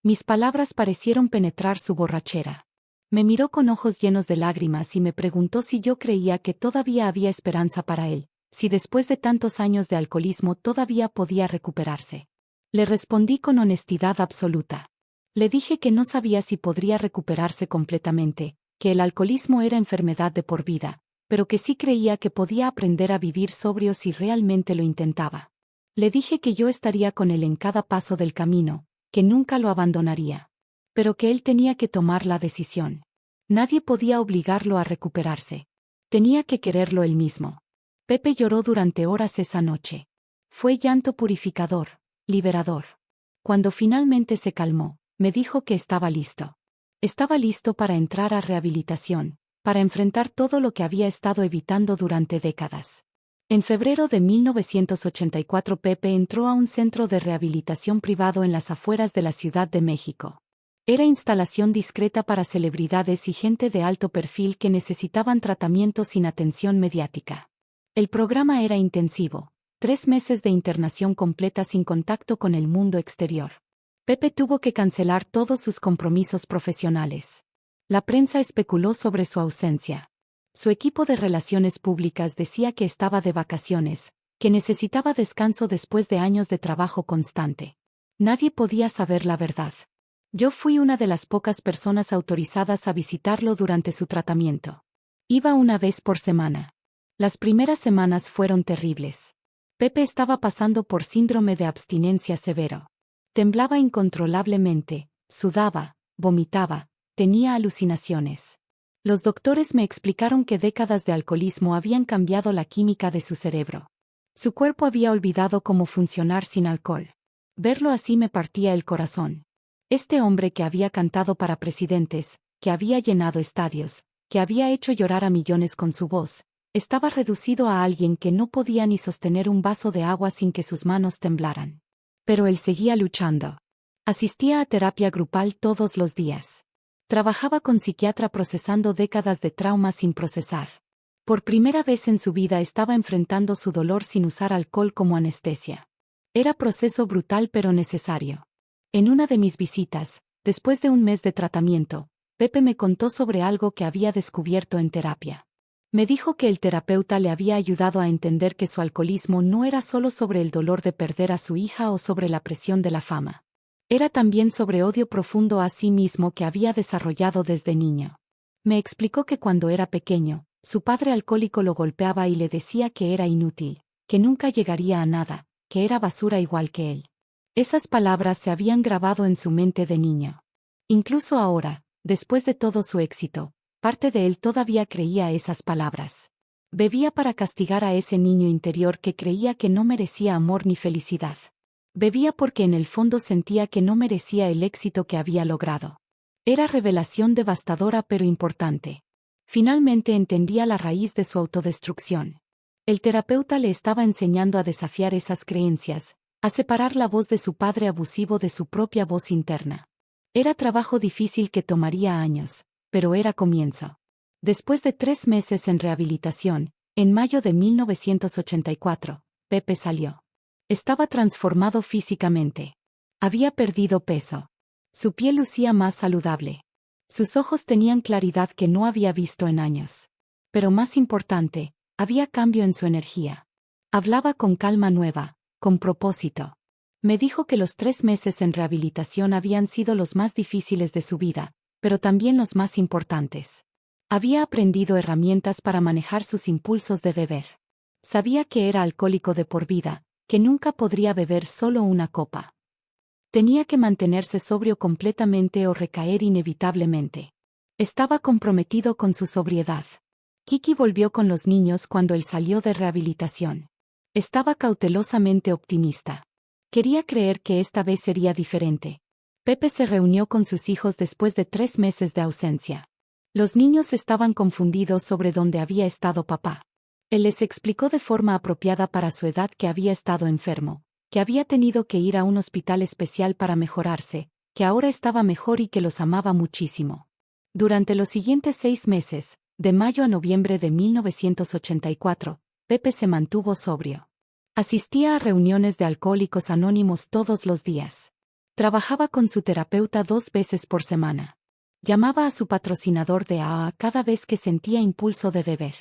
Mis palabras parecieron penetrar su borrachera. Me miró con ojos llenos de lágrimas y me preguntó si yo creía que todavía había esperanza para él, si después de tantos años de alcoholismo todavía podía recuperarse. Le respondí con honestidad absoluta. Le dije que no sabía si podría recuperarse completamente, que el alcoholismo era enfermedad de por vida, pero que sí creía que podía aprender a vivir sobrio si realmente lo intentaba. Le dije que yo estaría con él en cada paso del camino, que nunca lo abandonaría. Pero que él tenía que tomar la decisión. Nadie podía obligarlo a recuperarse. Tenía que quererlo él mismo. Pepe lloró durante horas esa noche. Fue llanto purificador, liberador. Cuando finalmente se calmó, me dijo que estaba listo. Estaba listo para entrar a rehabilitación, para enfrentar todo lo que había estado evitando durante décadas. En febrero de 1984 Pepe entró a un centro de rehabilitación privado en las afueras de la Ciudad de México. Era instalación discreta para celebridades y gente de alto perfil que necesitaban tratamiento sin atención mediática. El programa era intensivo, 3 meses de internación completa sin contacto con el mundo exterior. Pepe tuvo que cancelar todos sus compromisos profesionales. La prensa especuló sobre su ausencia. Su equipo de relaciones públicas decía que estaba de vacaciones, que necesitaba descanso después de años de trabajo constante. Nadie podía saber la verdad. Yo fui una de las pocas personas autorizadas a visitarlo durante su tratamiento. Iba una vez por semana. Las primeras semanas fueron terribles. Pepe estaba pasando por síndrome de abstinencia severo. Temblaba incontrolablemente, sudaba, vomitaba, tenía alucinaciones. Los doctores me explicaron que décadas de alcoholismo habían cambiado la química de su cerebro. Su cuerpo había olvidado cómo funcionar sin alcohol. Verlo así me partía el corazón. Este hombre que había cantado para presidentes, que había llenado estadios, que había hecho llorar a millones con su voz, estaba reducido a alguien que no podía ni sostener un vaso de agua sin que sus manos temblaran. Pero él seguía luchando. Asistía a terapia grupal todos los días. Trabajaba con psiquiatra procesando décadas de traumas sin procesar. Por primera vez en su vida estaba enfrentando su dolor sin usar alcohol como anestesia. Era proceso brutal pero necesario. En una de mis visitas, después de un mes de tratamiento, Pepe me contó sobre algo que había descubierto en terapia. Me dijo que el terapeuta le había ayudado a entender que su alcoholismo no era solo sobre el dolor de perder a su hija o sobre la presión de la fama. Era también sobre odio profundo a sí mismo que había desarrollado desde niño. Me explicó que cuando era pequeño, su padre alcohólico lo golpeaba y le decía que era inútil, que nunca llegaría a nada, que era basura igual que él. Esas palabras se habían grabado en su mente de niño. Incluso ahora, después de todo su éxito, parte de él todavía creía esas palabras. Bebía para castigar a ese niño interior que creía que no merecía amor ni felicidad. Bebía porque en el fondo sentía que no merecía el éxito que había logrado. Era revelación devastadora pero importante. Finalmente entendía la raíz de su autodestrucción. El terapeuta le estaba enseñando a desafiar esas creencias, a separar la voz de su padre abusivo de su propia voz interna. Era trabajo difícil que tomaría años, pero era comienzo. Después de 3 meses en rehabilitación, en mayo de 1984, Pepe salió. Estaba transformado físicamente. Había perdido peso. Su piel lucía más saludable. Sus ojos tenían claridad que no había visto en años. Pero más importante, había cambio en su energía. Hablaba con calma nueva, con propósito. Me dijo que los 3 meses en rehabilitación habían sido los más difíciles de su vida, pero también los más importantes. Había aprendido herramientas para manejar sus impulsos de beber. Sabía que era alcohólico de por vida, que nunca podría beber solo una copa. Tenía que mantenerse sobrio completamente o recaer inevitablemente. Estaba comprometido con su sobriedad. Kiki volvió con los niños cuando él salió de rehabilitación. Estaba cautelosamente optimista. Quería creer que esta vez sería diferente. Pepe se reunió con sus hijos después de 3 meses de ausencia. Los niños estaban confundidos sobre dónde había estado papá. Él les explicó de forma apropiada para su edad que había estado enfermo, que había tenido que ir a un hospital especial para mejorarse, que ahora estaba mejor y que los amaba muchísimo. Durante los siguientes 6 meses, de mayo a noviembre de 1984, Pepe se mantuvo sobrio. Asistía a reuniones de Alcohólicos Anónimos todos los días. Trabajaba con su terapeuta 2 veces por semana. Llamaba a su patrocinador de AA cada vez que sentía impulso de beber.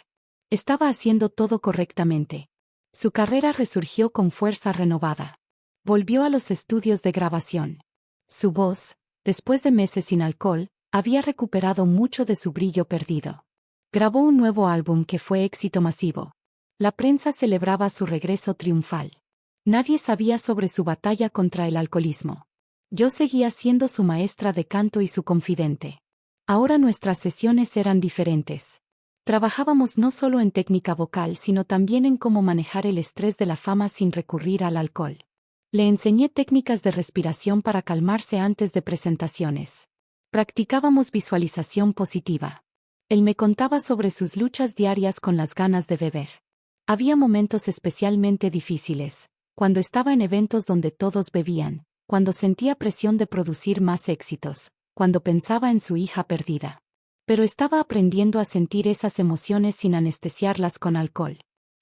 Estaba haciendo todo correctamente. Su carrera resurgió con fuerza renovada. Volvió a los estudios de grabación. Su voz, después de meses sin alcohol, había recuperado mucho de su brillo perdido. Grabó un nuevo álbum que fue éxito masivo. La prensa celebraba su regreso triunfal. Nadie sabía sobre su batalla contra el alcoholismo. Yo seguía siendo su maestra de canto y su confidente. Ahora nuestras sesiones eran diferentes. Trabajábamos no solo en técnica vocal sino también en cómo manejar el estrés de la fama sin recurrir al alcohol. Le enseñé técnicas de respiración para calmarse antes de presentaciones. Practicábamos visualización positiva. Él me contaba sobre sus luchas diarias con las ganas de beber. Había momentos especialmente difíciles, cuando estaba en eventos donde todos bebían, cuando sentía presión de producir más éxitos, cuando pensaba en su hija perdida. Pero estaba aprendiendo a sentir esas emociones sin anestesiarlas con alcohol.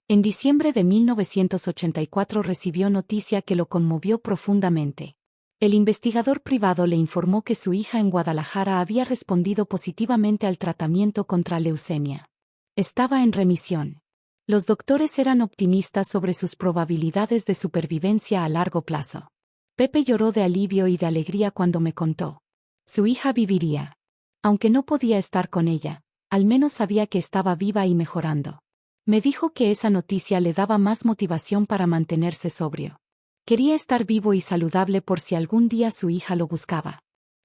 En diciembre de 1984 recibió noticia que lo conmovió profundamente. El investigador privado le informó que su hija en Guadalajara había respondido positivamente al tratamiento contra leucemia. Estaba en remisión. Los doctores eran optimistas sobre sus probabilidades de supervivencia a largo plazo. Pepe lloró de alivio y de alegría cuando me contó. Su hija viviría. Aunque no podía estar con ella, al menos sabía que estaba viva y mejorando. Me dijo que esa noticia le daba más motivación para mantenerse sobrio. Quería estar vivo y saludable por si algún día su hija lo buscaba.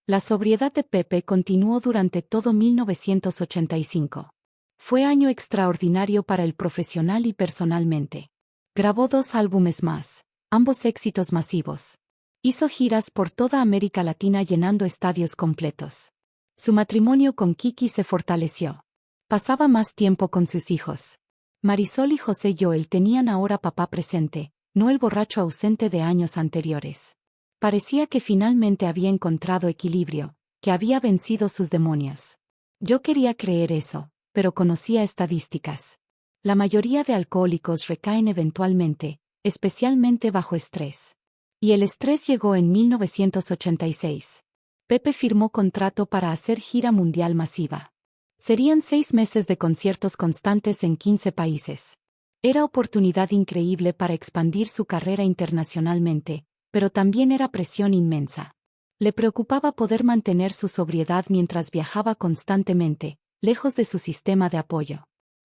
La sobriedad de Pepe continuó durante todo 1985. Fue año extraordinario para él profesional y personalmente. Grabó 2 álbumes más, ambos éxitos masivos. Hizo giras por toda América Latina llenando estadios completos. Su matrimonio con Kiki se fortaleció. Pasaba más tiempo con sus hijos. Marisol y José Joel tenían ahora papá presente, no el borracho ausente de años anteriores. Parecía que finalmente había encontrado equilibrio, que había vencido sus demonios. Yo quería creer eso, pero conocía estadísticas. La mayoría de alcohólicos recaen eventualmente, especialmente bajo estrés. Y el estrés llegó en 1986. Pepe firmó contrato para hacer gira mundial masiva. Serían 6 meses de conciertos constantes en 15 países. Era oportunidad increíble para expandir su carrera internacionalmente, pero también era presión inmensa. Le preocupaba poder mantener su sobriedad mientras viajaba constantemente, lejos de su sistema de apoyo.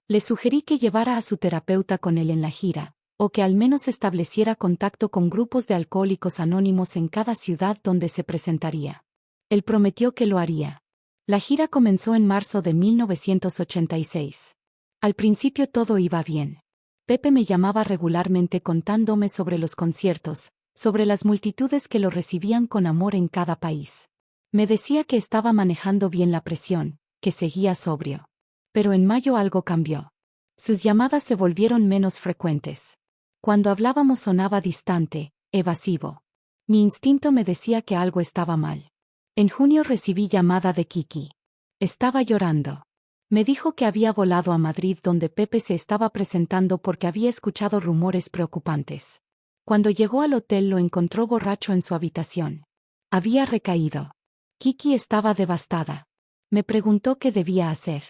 Le sugerí que llevara a su terapeuta con él en la gira, o que al menos estableciera contacto con grupos de alcohólicos anónimos en cada ciudad donde se presentaría. Él prometió que lo haría. La gira comenzó en marzo de 1986. Al principio todo iba bien. Pepe me llamaba regularmente contándome sobre los conciertos, sobre las multitudes que lo recibían con amor en cada país. Me decía que estaba manejando bien la presión, que seguía sobrio. Pero en mayo algo cambió. Sus llamadas se volvieron menos frecuentes. Cuando hablábamos sonaba distante, evasivo. Mi instinto me decía que algo estaba mal. En junio recibí llamada de Kiki. Estaba llorando. Me dijo que había volado a Madrid donde Pepe se estaba presentando porque había escuchado rumores preocupantes. Cuando llegó al hotel lo encontró borracho en su habitación. Había recaído. Kiki estaba devastada. Me preguntó qué debía hacer.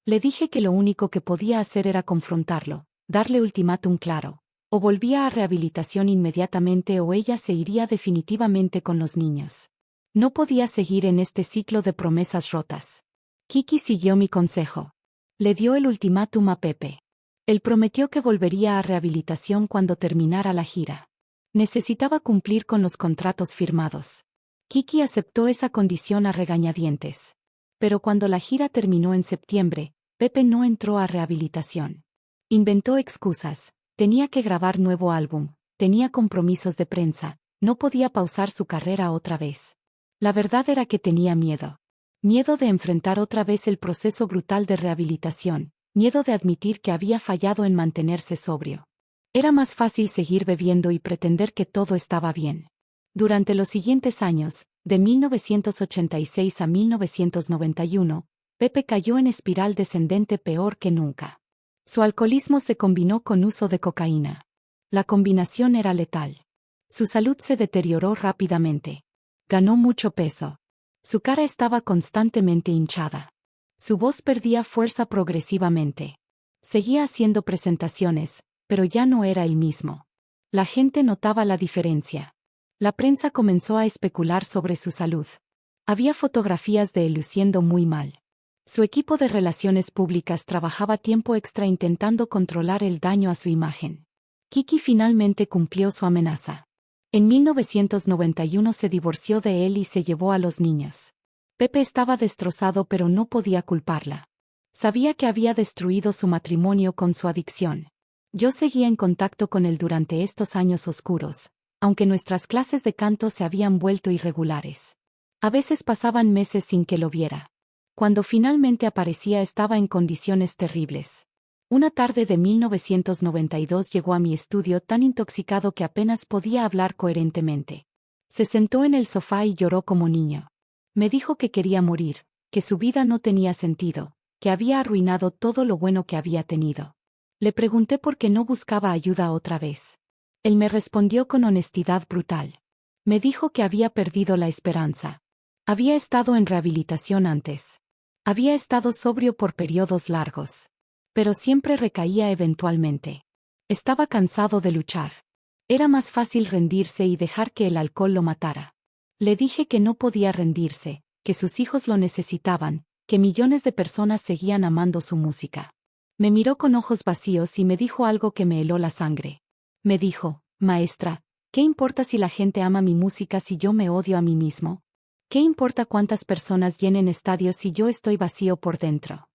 Le dije que lo único que podía hacer era confrontarlo, darle ultimátum claro. O volvía a rehabilitación inmediatamente o ella se iría definitivamente con los niños. No podía seguir en este ciclo de promesas rotas. Kiki siguió mi consejo. Le dio el ultimátum a Pepe. Él prometió que volvería a rehabilitación cuando terminara la gira. Necesitaba cumplir con los contratos firmados. Kiki aceptó esa condición a regañadientes. Pero cuando la gira terminó en septiembre, Pepe no entró a rehabilitación. Inventó excusas, tenía que grabar nuevo álbum, tenía compromisos de prensa, no podía pausar su carrera otra vez. La verdad era que tenía miedo. Miedo de enfrentar otra vez el proceso brutal de rehabilitación, miedo de admitir que había fallado en mantenerse sobrio. Era más fácil seguir bebiendo y pretender que todo estaba bien. Durante los siguientes años, de 1986 a 1991, Pepe cayó en espiral descendente peor que nunca. Su alcoholismo se combinó con uso de cocaína. La combinación era letal. Su salud se deterioró rápidamente. Ganó mucho peso. Su cara estaba constantemente hinchada. Su voz perdía fuerza progresivamente. Seguía haciendo presentaciones, pero ya no era el mismo. La gente notaba la diferencia. La prensa comenzó a especular sobre su salud. Había fotografías de él luciendo muy mal. Su equipo de relaciones públicas trabajaba tiempo extra intentando controlar el daño a su imagen. Kiki finalmente cumplió su amenaza. En 1991 se divorció de él y se llevó a los niños. Pepe estaba destrozado pero no podía culparla. Sabía que había destruido su matrimonio con su adicción. Yo seguía en contacto con él durante estos años oscuros, aunque nuestras clases de canto se habían vuelto irregulares. A veces pasaban meses sin que lo viera. Cuando finalmente aparecía estaba en condiciones terribles. Una tarde de 1992 llegó a mi estudio tan intoxicado que apenas podía hablar coherentemente. Se sentó en el sofá y lloró como niño. Me dijo que quería morir, que su vida no tenía sentido, que había arruinado todo lo bueno que había tenido. Le pregunté por qué no buscaba ayuda otra vez. Él me respondió con honestidad brutal. Me dijo que había perdido la esperanza. Había estado en rehabilitación antes. Había estado sobrio por periodos largos. Pero siempre recaía eventualmente. Estaba cansado de luchar. Era más fácil rendirse y dejar que el alcohol lo matara. Le dije que no podía rendirse, que sus hijos lo necesitaban, que millones de personas seguían amando su música. Me miró con ojos vacíos y me dijo algo que me heló la sangre. Me dijo, maestra, ¿qué importa si la gente ama mi música si yo me odio a mí mismo? ¿Qué importa cuántas personas llenen estadios si yo estoy vacío por dentro?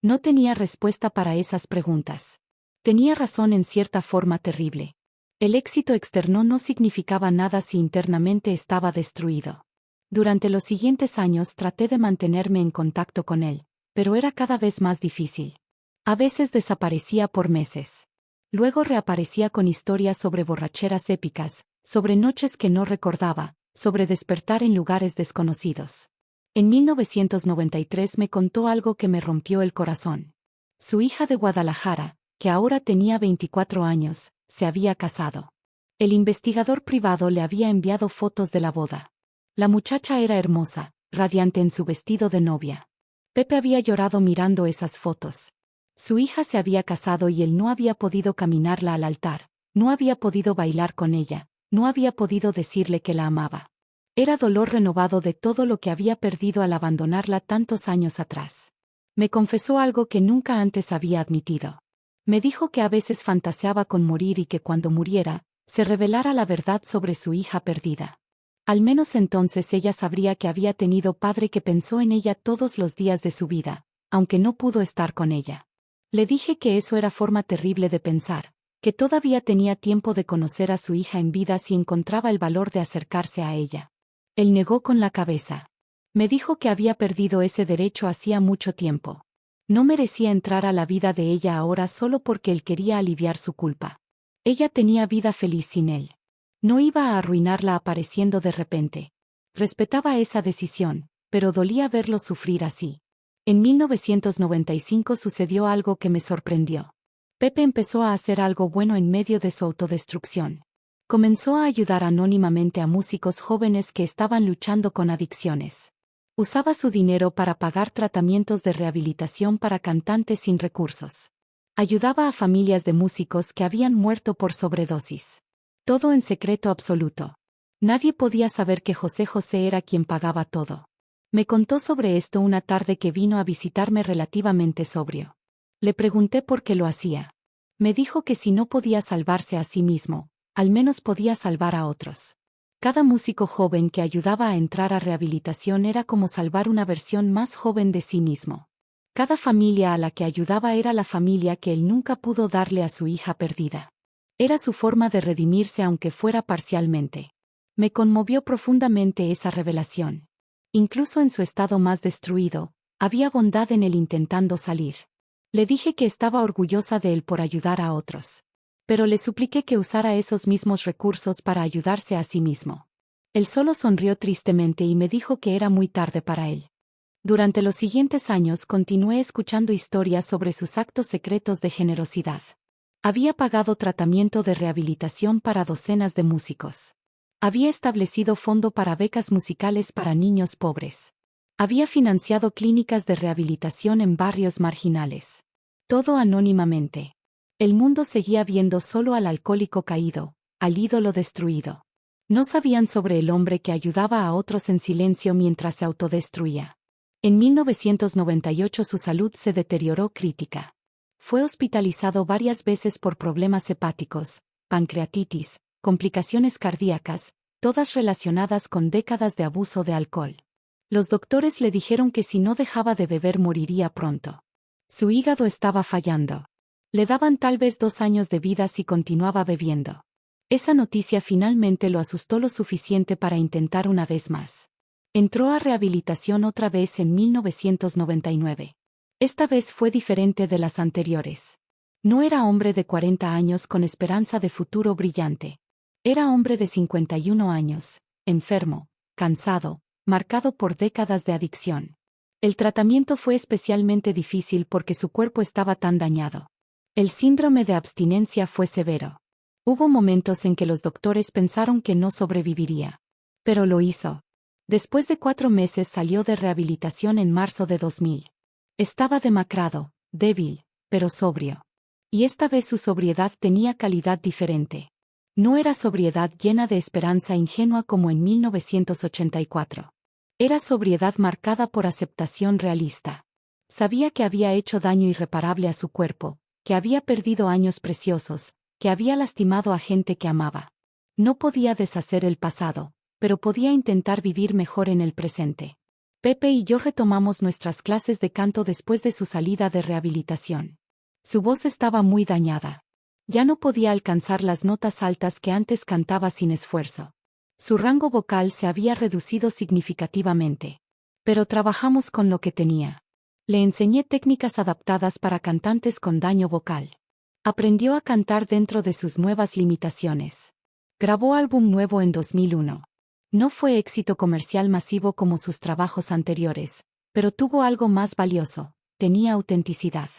No tenía respuesta para esas preguntas. Tenía razón en cierta forma terrible. El éxito externo no significaba nada si internamente estaba destruido. Durante los siguientes años traté de mantenerme en contacto con él, pero era cada vez más difícil. A veces desaparecía por meses. Luego reaparecía con historias sobre borracheras épicas, sobre noches que no recordaba, sobre despertar en lugares desconocidos. En 1993 me contó algo que me rompió el corazón. Su hija de Guadalajara, que ahora tenía 24 años, se había casado. El investigador privado le había enviado fotos de la boda. La muchacha era hermosa, radiante en su vestido de novia. Pepe había llorado mirando esas fotos. Su hija se había casado y él no había podido caminarla al altar, no había podido bailar con ella, no había podido decirle que la amaba. Era dolor renovado de todo lo que había perdido al abandonarla tantos años atrás. Me confesó algo que nunca antes había admitido. Me dijo que a veces fantaseaba con morir y que cuando muriera, se revelara la verdad sobre su hija perdida. Al menos entonces ella sabría que había tenido padre que pensó en ella todos los días de su vida, aunque no pudo estar con ella. Le dije que eso era forma terrible de pensar, que todavía tenía tiempo de conocer a su hija en vida si encontraba el valor de acercarse a ella. Él negó con la cabeza. Me dijo que había perdido ese derecho hacía mucho tiempo. No merecía entrar a la vida de ella ahora solo porque él quería aliviar su culpa. Ella tenía vida feliz sin él. No iba a arruinarla apareciendo de repente. Respetaba esa decisión, pero dolía verlo sufrir así. En 1995 sucedió algo que me sorprendió. Pepe empezó a hacer algo bueno en medio de su autodestrucción. Comenzó a ayudar anónimamente a músicos jóvenes que estaban luchando con adicciones. Usaba su dinero para pagar tratamientos de rehabilitación para cantantes sin recursos. Ayudaba a familias de músicos que habían muerto por sobredosis. Todo en secreto absoluto. Nadie podía saber que José José era quien pagaba todo. Me contó sobre esto una tarde que vino a visitarme relativamente sobrio. Le pregunté por qué lo hacía. Me dijo que si no podía salvarse a sí mismo, al menos podía salvar a otros. Cada músico joven que ayudaba a entrar a rehabilitación era como salvar una versión más joven de sí mismo. Cada familia a la que ayudaba era la familia que él nunca pudo darle a su hija perdida. Era su forma de redimirse aunque fuera parcialmente. Me conmovió profundamente esa revelación. Incluso en su estado más destruido, había bondad en él intentando salir. Le dije que estaba orgullosa de él por ayudar a otros. Pero le supliqué que usara esos mismos recursos para ayudarse a sí mismo. Él solo sonrió tristemente y me dijo que era muy tarde para él. Durante los siguientes años continué escuchando historias sobre sus actos secretos de generosidad. Había pagado tratamiento de rehabilitación para docenas de músicos. Había establecido fondo para becas musicales para niños pobres. Había financiado clínicas de rehabilitación en barrios marginales. Todo anónimamente. El mundo seguía viendo solo al alcohólico caído, al ídolo destruido. No sabían sobre el hombre que ayudaba a otros en silencio mientras se autodestruía. En 1998 su salud se deterioró crítica. Fue hospitalizado varias veces por problemas hepáticos, pancreatitis, complicaciones cardíacas, todas relacionadas con décadas de abuso de alcohol. Los doctores le dijeron que si no dejaba de beber moriría pronto. Su hígado estaba fallando. Le daban tal vez 2 años de vida si continuaba bebiendo. Esa noticia finalmente lo asustó lo suficiente para intentar una vez más. Entró a rehabilitación otra vez en 1999. Esta vez fue diferente de las anteriores. No era hombre de 40 años con esperanza de futuro brillante. Era hombre de 51 años, enfermo, cansado, marcado por décadas de adicción. El tratamiento fue especialmente difícil porque su cuerpo estaba tan dañado. El síndrome de abstinencia fue severo. Hubo momentos en que los doctores pensaron que no sobreviviría. Pero lo hizo. Después de 4 meses salió de rehabilitación en marzo de 2000. Estaba demacrado, débil, pero sobrio. Y esta vez su sobriedad tenía calidad diferente. No era sobriedad llena de esperanza ingenua como en 1984. Era sobriedad marcada por aceptación realista. Sabía que había hecho daño irreparable a su cuerpo, que había perdido años preciosos, que había lastimado a gente que amaba. No podía deshacer el pasado, pero podía intentar vivir mejor en el presente. Pepe y yo retomamos nuestras clases de canto después de su salida de rehabilitación. Su voz estaba muy dañada. Ya no podía alcanzar las notas altas que antes cantaba sin esfuerzo. Su rango vocal se había reducido significativamente. Pero trabajamos con lo que tenía. Le enseñé técnicas adaptadas para cantantes con daño vocal. Aprendió a cantar dentro de sus nuevas limitaciones. Grabó álbum nuevo en 2001. No fue éxito comercial masivo como sus trabajos anteriores, pero tuvo algo más valioso: tenía autenticidad.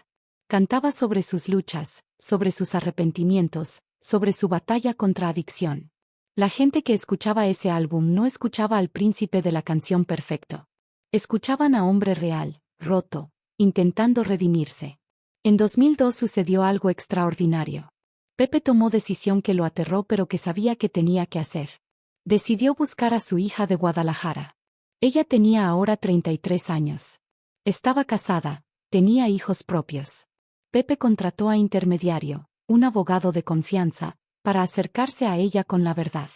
Cantaba sobre sus luchas, sobre sus arrepentimientos, sobre su batalla contra adicción. La gente que escuchaba ese álbum no escuchaba al príncipe de la canción perfecto. Escuchaban a hombre real, roto, intentando redimirse. En 2002 sucedió algo extraordinario. Pepe tomó decisión que lo aterró pero que sabía que tenía que hacer. Decidió buscar a su hija de Guadalajara. Ella tenía ahora 33 años. Estaba casada, tenía hijos propios. Pepe contrató a intermediario, un abogado de confianza, para acercarse a ella con la verdad.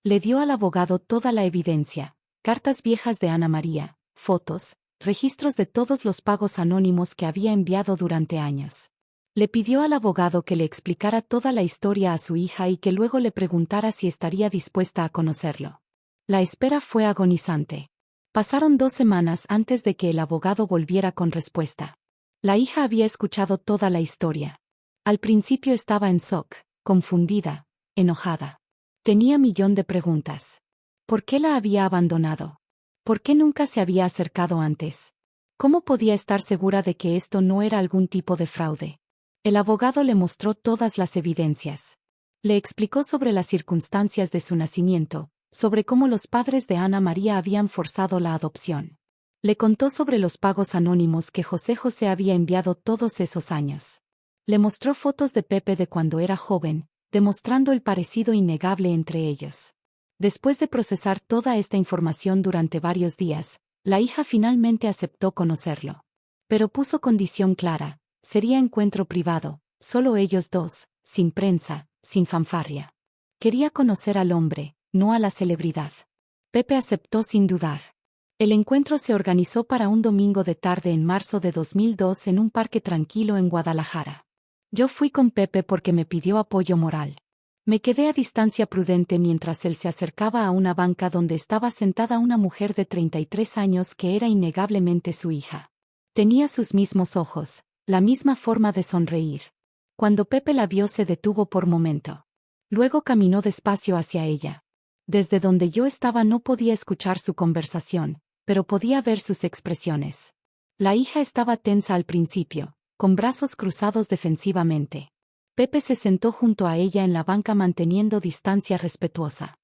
Le dio al abogado toda la evidencia: cartas viejas de Ana María, fotos, registros de todos los pagos anónimos que había enviado durante años. Le pidió al abogado que le explicara toda la historia a su hija y que luego le preguntara si estaría dispuesta a conocerlo. La espera fue agonizante. Pasaron 2 semanas antes de que el abogado volviera con respuesta. La hija había escuchado toda la historia. Al principio estaba en shock, confundida, enojada. Tenía 1.000.000 de preguntas. ¿Por qué la había abandonado? ¿Por qué nunca se había acercado antes? ¿Cómo podía estar segura de que esto no era algún tipo de fraude? El abogado le mostró todas las evidencias. Le explicó sobre las circunstancias de su nacimiento, sobre cómo los padres de Ana María habían forzado la adopción. Le contó sobre los pagos anónimos que José José había enviado todos esos años. Le mostró fotos de Pepe de cuando era joven, demostrando el parecido innegable entre ellos. Después de procesar toda esta información durante varios días, la hija finalmente aceptó conocerlo. Pero puso condición clara: sería encuentro privado, solo ellos dos, sin prensa, sin fanfarria. Quería conocer al hombre, no a la celebridad. Pepe aceptó sin dudar. El encuentro se organizó para un domingo de tarde en marzo de 2002 en un parque tranquilo en Guadalajara. Yo fui con Pepe porque me pidió apoyo moral. Me quedé a distancia prudente mientras él se acercaba a una banca donde estaba sentada una mujer de 33 años que era innegablemente su hija. Tenía sus mismos ojos, la misma forma de sonreír. Cuando Pepe la vio se detuvo por momento. Luego caminó despacio hacia ella. Desde donde yo estaba no podía escuchar su conversación, pero podía ver sus expresiones. La hija estaba tensa al principio, con brazos cruzados defensivamente. Pepe se sentó junto a ella en la banca manteniendo distancia respetuosa.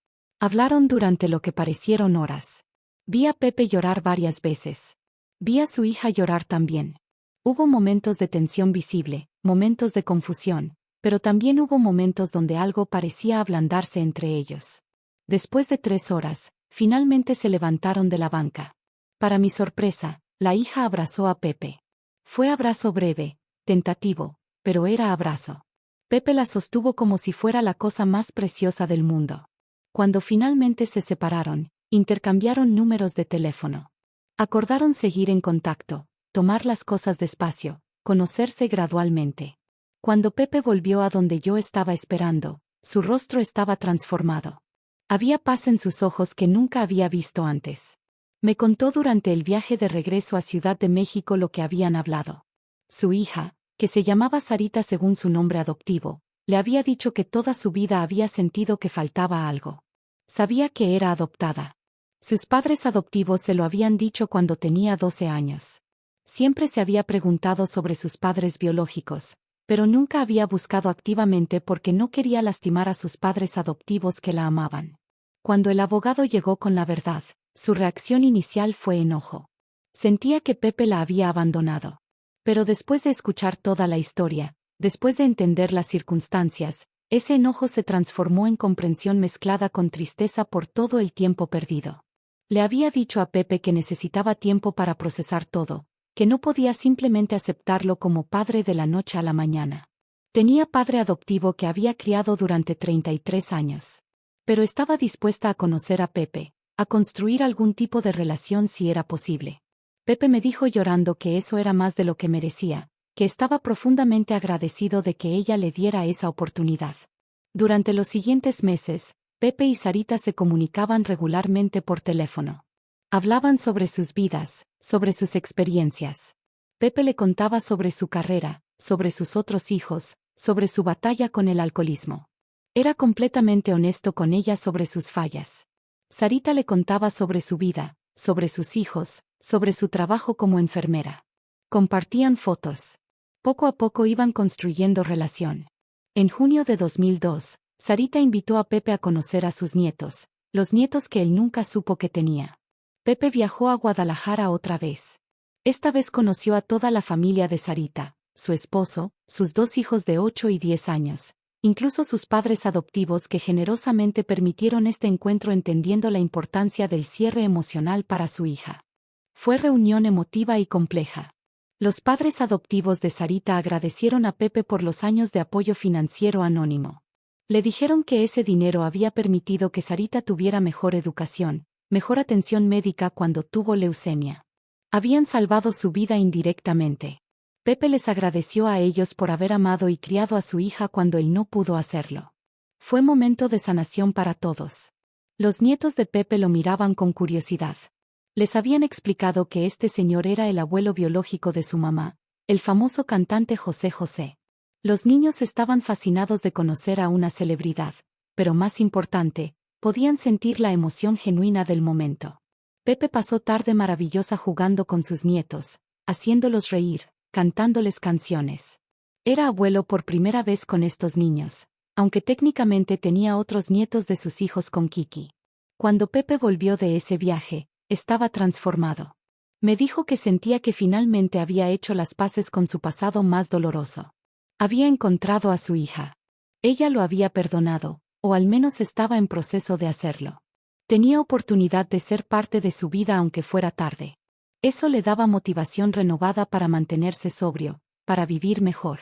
Hablaron durante lo que parecieron horas. Vi a Pepe llorar varias veces. Vi a su hija llorar también. Hubo momentos de tensión visible, momentos de confusión, pero también hubo momentos donde algo parecía ablandarse entre ellos. Después de 3 horas, finalmente se levantaron de la banca. Para mi sorpresa, la hija abrazó a Pepe. Fue abrazo breve, tentativo, pero era abrazo. Pepe la sostuvo como si fuera la cosa más preciosa del mundo. Cuando finalmente se separaron, intercambiaron números de teléfono. Acordaron seguir en contacto, tomar las cosas despacio, conocerse gradualmente. Cuando Pepe volvió a donde yo estaba esperando, su rostro estaba transformado. Había paz en sus ojos que nunca había visto antes. Me contó durante el viaje de regreso a Ciudad de México lo que habían hablado. Su hija, que se llamaba Sarita según su nombre adoptivo, le había dicho que toda su vida había sentido que faltaba algo. Sabía que era adoptada. Sus padres adoptivos se lo habían dicho cuando tenía 12 años. Siempre se había preguntado sobre sus padres biológicos, pero nunca había buscado activamente porque no quería lastimar a sus padres adoptivos que la amaban. Cuando el abogado llegó con la verdad, su reacción inicial fue enojo. Sentía que Pepe la había abandonado. Pero después de escuchar toda la historia, después de entender las circunstancias, ese enojo se transformó en comprensión mezclada con tristeza por todo el tiempo perdido. Le había dicho a Pepe que necesitaba tiempo para procesar todo, que no podía simplemente aceptarlo como padre de la noche a la mañana. Tenía padre adoptivo que había criado durante 33 años. Pero estaba dispuesta a conocer a Pepe, a construir algún tipo de relación si era posible. Pepe me dijo llorando que eso era más de lo que merecía, que estaba profundamente agradecido de que ella le diera esa oportunidad. Durante los siguientes meses, Pepe y Sarita se comunicaban regularmente por teléfono. Hablaban sobre sus vidas, sobre sus experiencias. Pepe le contaba sobre su carrera, sobre sus otros hijos, sobre su batalla con el alcoholismo. Era completamente honesto con ella sobre sus fallas. Sarita le contaba sobre su vida, sobre sus hijos, sobre su trabajo como enfermera. Compartían fotos. Poco a poco iban construyendo relación. En junio de 2002, Sarita invitó a Pepe a conocer a sus nietos, los nietos que él nunca supo que tenía. Pepe viajó a Guadalajara otra vez. Esta vez conoció a toda la familia de Sarita, su esposo, sus 2 hijos de 8 y 10 años, incluso sus padres adoptivos que generosamente permitieron este encuentro entendiendo la importancia del cierre emocional para su hija. Fue reunión emotiva y compleja. Los padres adoptivos de Sarita agradecieron a Pepe por los años de apoyo financiero anónimo. Le dijeron que ese dinero había permitido que Sarita tuviera mejor educación, mejor atención médica cuando tuvo leucemia. Habían salvado su vida indirectamente. Pepe les agradeció a ellos por haber amado y criado a su hija cuando él no pudo hacerlo. Fue momento de sanación para todos. Los nietos de Pepe lo miraban con curiosidad. Les habían explicado que este señor era el abuelo biológico de su mamá, el famoso cantante José José. Los niños estaban fascinados de conocer a una celebridad, pero más importante, podían sentir la emoción genuina del momento. Pepe pasó tarde maravillosa jugando con sus nietos, haciéndolos reír, cantándoles canciones. Era abuelo por primera vez con estos niños, aunque técnicamente tenía otros nietos de sus hijos con Kiki. Cuando Pepe volvió de ese viaje, estaba transformado. Me dijo que sentía que finalmente había hecho las paces con su pasado más doloroso. Había encontrado a su hija. Ella lo había perdonado, O al menos estaba en proceso de hacerlo. Tenía oportunidad de ser parte de su vida aunque fuera tarde. Eso le daba motivación renovada para mantenerse sobrio, para vivir mejor.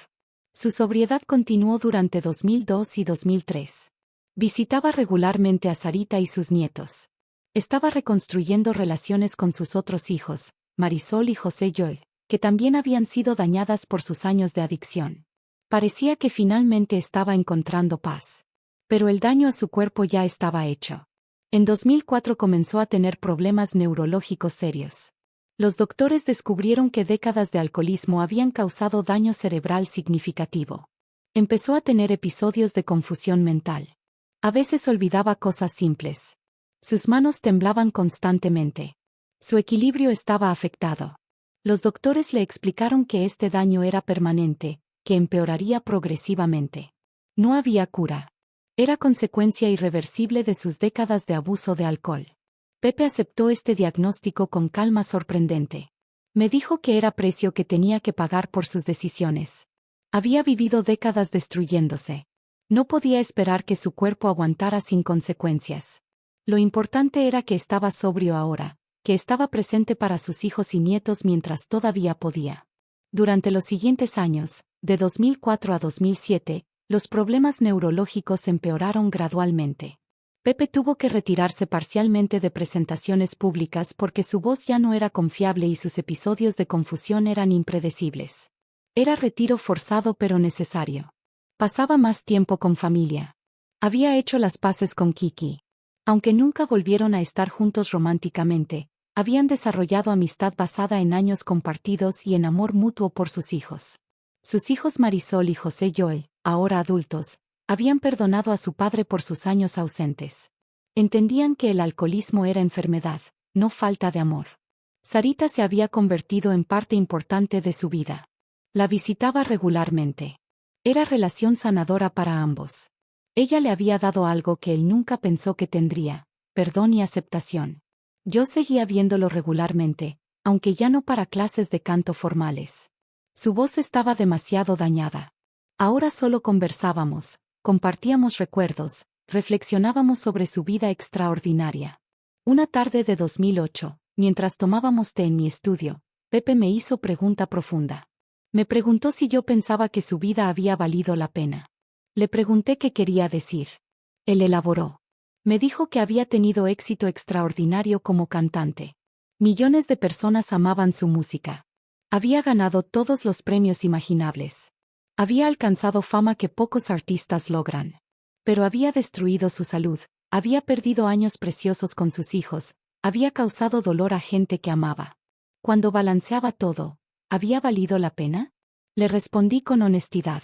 Su sobriedad continuó durante 2002 y 2003. Visitaba regularmente a Sarita y sus nietos. Estaba reconstruyendo relaciones con sus otros hijos, Marisol y José Joel, que también habían sido dañadas por sus años de adicción. Parecía que finalmente estaba encontrando paz. Pero el daño a su cuerpo ya estaba hecho. En 2004 comenzó a tener problemas neurológicos serios. Los doctores descubrieron que décadas de alcoholismo habían causado daño cerebral significativo. Empezó a tener episodios de confusión mental. A veces olvidaba cosas simples. Sus manos temblaban constantemente. Su equilibrio estaba afectado. Los doctores le explicaron que este daño era permanente, que empeoraría progresivamente. No había cura. Era consecuencia irreversible de sus décadas de abuso de alcohol. Pepe aceptó este diagnóstico con calma sorprendente. Me dijo que era precio que tenía que pagar por sus decisiones. Había vivido décadas destruyéndose. No podía esperar que su cuerpo aguantara sin consecuencias. Lo importante era que estaba sobrio ahora, que estaba presente para sus hijos y nietos mientras todavía podía. Durante los siguientes años, de 2004 a 2007, los problemas neurológicos empeoraron gradualmente. Pepe tuvo que retirarse parcialmente de presentaciones públicas porque su voz ya no era confiable y sus episodios de confusión eran impredecibles. Era retiro forzado pero necesario. Pasaba más tiempo con familia. Había hecho las paces con Kiki. Aunque nunca volvieron a estar juntos románticamente, habían desarrollado amistad basada en años compartidos y en amor mutuo por sus hijos. Sus hijos Marisol y José Joel, ahora adultos, habían perdonado a su padre por sus años ausentes. Entendían que el alcoholismo era enfermedad, no falta de amor. Sarita se había convertido en parte importante de su vida. La visitaba regularmente. Era relación sanadora para ambos. Ella le había dado algo que él nunca pensó que tendría, perdón y aceptación. Yo seguía viéndolo regularmente, aunque ya no para clases de canto formales. Su voz estaba demasiado dañada. Ahora solo conversábamos, compartíamos recuerdos, reflexionábamos sobre su vida extraordinaria. Una tarde de 2008, mientras tomábamos té en mi estudio, Pepe me hizo pregunta profunda. Me preguntó si yo pensaba que su vida había valido la pena. Le pregunté qué quería decir. Él elaboró. Me dijo que había tenido éxito extraordinario como cantante. Millones de personas amaban su música. Había ganado todos los premios imaginables. Había alcanzado fama que pocos artistas logran. Pero había destruido su salud, había perdido años preciosos con sus hijos, había causado dolor a gente que amaba. Cuando balanceaba todo, ¿había valido la pena? Le respondí con honestidad.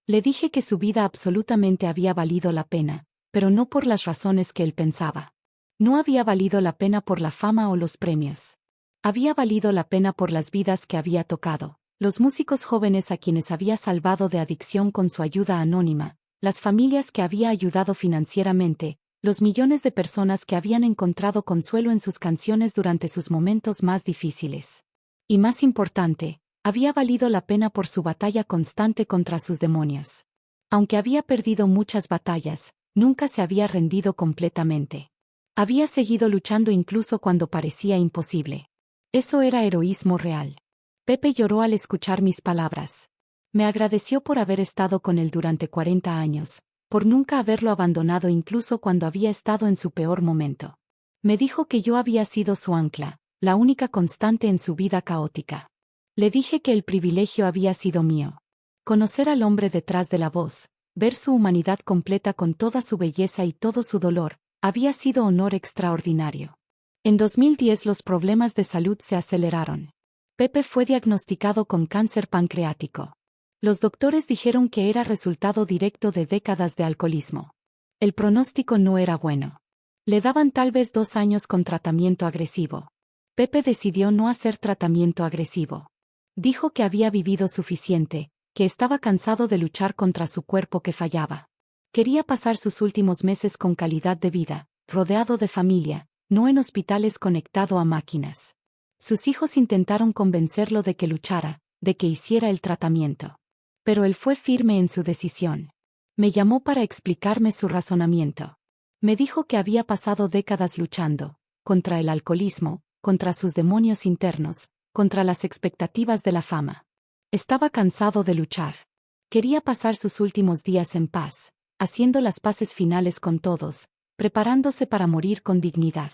Le dije que su vida absolutamente había valido la pena, pero no por las razones que él pensaba. No había valido la pena por la fama o los premios. Había valido la pena por las vidas que había tocado, los músicos jóvenes a quienes había salvado de adicción con su ayuda anónima, las familias que había ayudado financieramente, los millones de personas que habían encontrado consuelo en sus canciones durante sus momentos más difíciles. Y más importante, había valido la pena por su batalla constante contra sus demonios. Aunque había perdido muchas batallas, nunca se había rendido completamente. Había seguido luchando incluso cuando parecía imposible. Eso era heroísmo real. Pepe lloró al escuchar mis palabras. Me agradeció por haber estado con él durante 40 años, por nunca haberlo abandonado incluso cuando había estado en su peor momento. Me dijo que yo había sido su ancla, la única constante en su vida caótica. Le dije que el privilegio había sido mío. Conocer al hombre detrás de la voz, ver su humanidad completa con toda su belleza y todo su dolor, había sido honor extraordinario. En 2010 los problemas de salud se aceleraron. Pepe fue diagnosticado con cáncer pancreático. Los doctores dijeron que era resultado directo de décadas de alcoholismo. El pronóstico no era bueno. Le daban tal vez 2 años con tratamiento agresivo. Pepe decidió no hacer tratamiento agresivo. Dijo que había vivido suficiente, que estaba cansado de luchar contra su cuerpo que fallaba. Quería pasar sus últimos meses con calidad de vida, rodeado de familia, no en hospitales conectado a máquinas. Sus hijos intentaron convencerlo de que luchara, de que hiciera el tratamiento. Pero él fue firme en su decisión. Me llamó para explicarme su razonamiento. Me dijo que había pasado décadas luchando, contra el alcoholismo, contra sus demonios internos, contra las expectativas de la fama. Estaba cansado de luchar. Quería pasar sus últimos días en paz, haciendo las paces finales con todos, preparándose para morir con dignidad.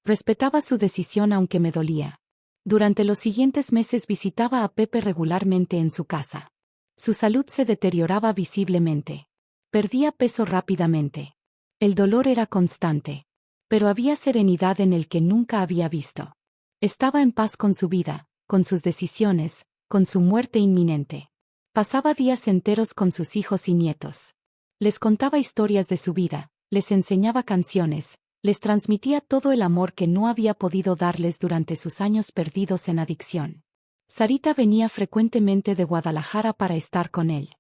Respetaba su decisión aunque me dolía. Durante los siguientes meses visitaba a Pepe regularmente en su casa. Su salud se deterioraba visiblemente. Perdía peso rápidamente. El dolor era constante. Pero había serenidad en el que nunca había visto. Estaba en paz con su vida, con sus decisiones, con su muerte inminente. Pasaba días enteros con sus hijos y nietos. Les contaba historias de su vida, les enseñaba canciones, les transmitía todo el amor que no había podido darles durante sus años perdidos en adicción. Sarita venía frecuentemente de Guadalajara para estar con él.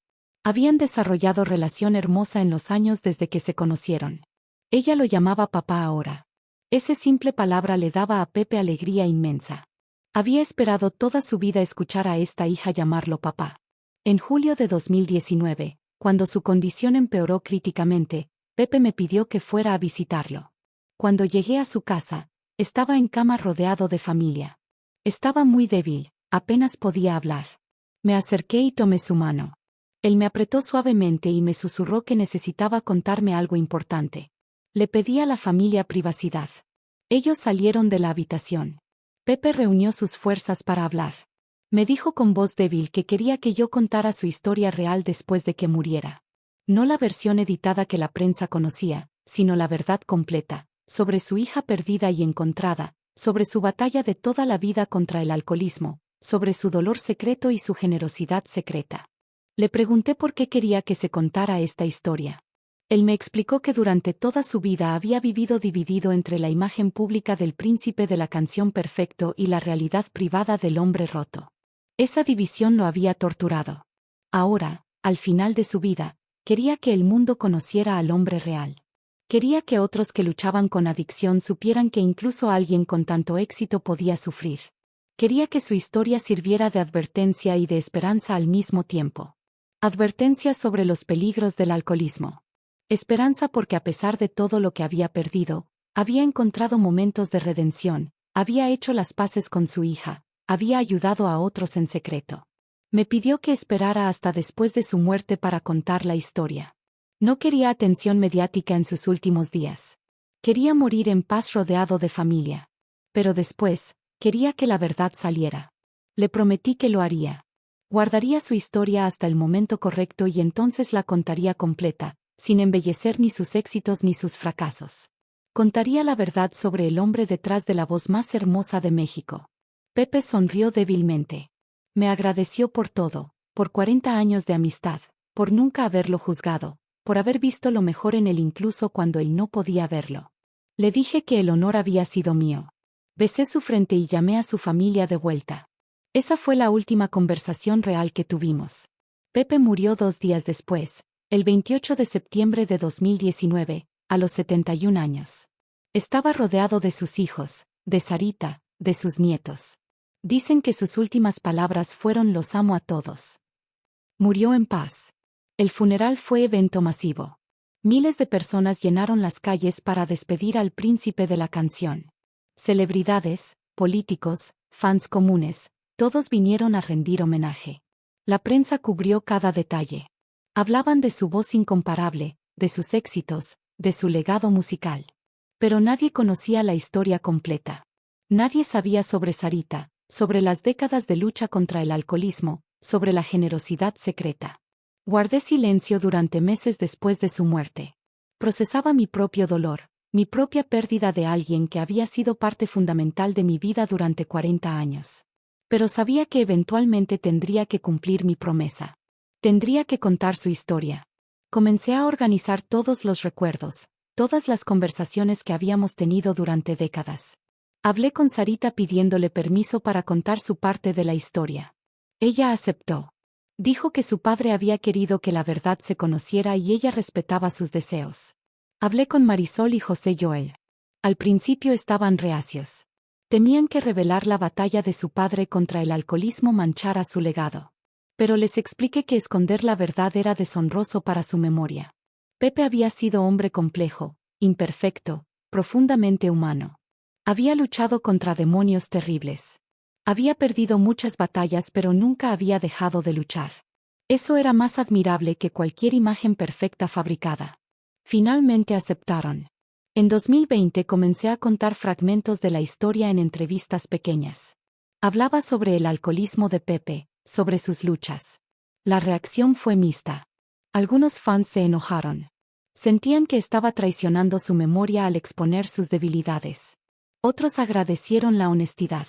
Habían desarrollado relación hermosa en los años desde que se conocieron. Ella lo llamaba papá ahora. Esa simple palabra le daba a Pepe alegría inmensa. Había esperado toda su vida escuchar a esta hija llamarlo papá. En julio de 2019, cuando su condición empeoró críticamente, Pepe me pidió que fuera a visitarlo. Cuando llegué a su casa, estaba en cama rodeado de familia. Estaba muy débil, apenas podía hablar. Me acerqué y tomé su mano. Él me apretó suavemente y me susurró que necesitaba contarme algo importante. Le pedí a la familia privacidad. Ellos salieron de la habitación. Pepe reunió sus fuerzas para hablar. Me dijo con voz débil que quería que yo contara su historia real después de que muriera. No la versión editada que la prensa conocía, sino la verdad completa, sobre su hija perdida y encontrada, sobre su batalla de toda la vida contra el alcoholismo, sobre su dolor secreto y su generosidad secreta. Le pregunté por qué quería que se contara esta historia. Él me explicó que durante toda su vida había vivido dividido entre la imagen pública del príncipe de la canción perfecto y la realidad privada del hombre roto. Esa división lo había torturado. Ahora, al final de su vida, quería que el mundo conociera al hombre real. Quería que otros que luchaban con adicción supieran que incluso alguien con tanto éxito podía sufrir. Quería que su historia sirviera de advertencia y de esperanza al mismo tiempo. Advertencia sobre los peligros del alcoholismo. Esperanza porque a pesar de todo lo que había perdido, había encontrado momentos de redención, había hecho las paces con su hija, había ayudado a otros en secreto. Me pidió que esperara hasta después de su muerte para contar la historia. No quería atención mediática en sus últimos días. Quería morir en paz rodeado de familia. Pero después, quería que la verdad saliera. Le prometí que lo haría. Guardaría su historia hasta el momento correcto y entonces la contaría completa, sin embellecer ni sus éxitos ni sus fracasos. Contaría la verdad sobre el hombre detrás de la voz más hermosa de México. Pepe sonrió débilmente. Me agradeció por todo, por 40 años de amistad, por nunca haberlo juzgado, por haber visto lo mejor en él incluso cuando él no podía verlo. Le dije que el honor había sido mío. Besé su frente y llamé a su familia de vuelta. Esa fue la última conversación real que tuvimos. Pepe murió 2 días después, el 28 de septiembre de 2019, a los 71 años. Estaba rodeado de sus hijos, de Sarita, de sus nietos. Dicen que sus últimas palabras fueron "los amo a todos". Murió en paz. El funeral fue evento masivo. Miles de personas llenaron las calles para despedir al príncipe de la canción. Celebridades, políticos, fans comunes, todos vinieron a rendir homenaje. La prensa cubrió cada detalle. Hablaban de su voz incomparable, de sus éxitos, de su legado musical. Pero nadie conocía la historia completa. Nadie sabía sobre Sarita, sobre las décadas de lucha contra el alcoholismo, sobre la generosidad secreta. Guardé silencio durante meses después de su muerte. Procesaba mi propio dolor, mi propia pérdida de alguien que había sido parte fundamental de mi vida durante 40 años. Pero sabía que eventualmente tendría que cumplir mi promesa. Tendría que contar su historia. Comencé a organizar todos los recuerdos, todas las conversaciones que habíamos tenido durante décadas. Hablé con Sarita pidiéndole permiso para contar su parte de la historia. Ella aceptó. Dijo que su padre había querido que la verdad se conociera y ella respetaba sus deseos. Hablé con Marisol y José Joel. Al principio estaban reacios. Temían que revelar la batalla de su padre contra el alcoholismo manchara su legado. Pero les expliqué que esconder la verdad era deshonroso para su memoria. Pepe había sido hombre complejo, imperfecto, profundamente humano. Había luchado contra demonios terribles. Había perdido muchas batallas pero nunca había dejado de luchar. Eso era más admirable que cualquier imagen perfecta fabricada. Finalmente aceptaron. En 2020 comencé a contar fragmentos de la historia en entrevistas pequeñas. Hablaba sobre el alcoholismo de Pepe, sobre sus luchas. La reacción fue mixta. Algunos fans se enojaron. Sentían que estaba traicionando su memoria al exponer sus debilidades. Otros agradecieron la honestidad.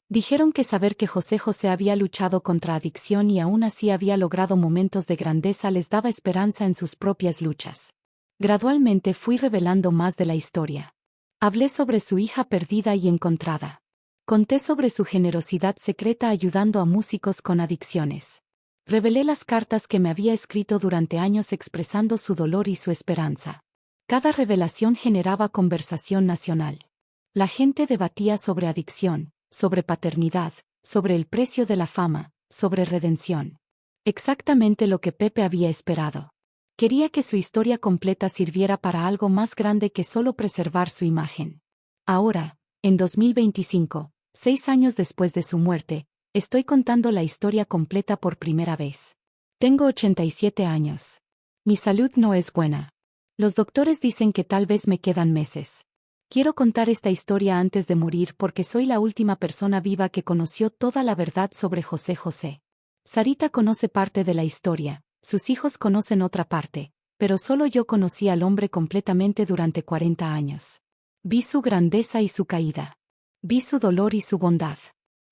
Dijeron que saber que José José había luchado contra adicción y aún así había logrado momentos de grandeza les daba esperanza en sus propias luchas. Gradualmente fui revelando más de la historia. Hablé sobre su hija perdida y encontrada. Conté sobre su generosidad secreta ayudando a músicos con adicciones. Revelé las cartas que me había escrito durante años expresando su dolor y su esperanza. Cada revelación generaba conversación nacional. La gente debatía sobre adicción, sobre paternidad, sobre el precio de la fama, sobre redención. Exactamente lo que Pepe había esperado. Quería que su historia completa sirviera para algo más grande que solo preservar su imagen. Ahora, en 2025, 6 años después de su muerte, estoy contando la historia completa por primera vez. Tengo 87 años. Mi salud no es buena. Los doctores dicen que tal vez me quedan meses. Quiero contar esta historia antes de morir porque soy la última persona viva que conoció toda la verdad sobre José José. Sarita conoce parte de la historia, sus hijos conocen otra parte, pero solo yo conocí al hombre completamente durante 40 años. Vi su grandeza y su caída. Vi su dolor y su bondad.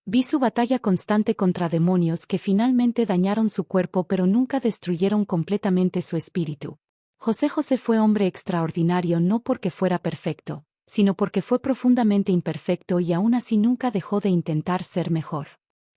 Vi su batalla constante contra demonios que finalmente dañaron su cuerpo pero nunca destruyeron completamente su espíritu. José José fue hombre extraordinario no porque fuera perfecto, sino porque fue profundamente imperfecto y aún así nunca dejó de intentar ser mejor.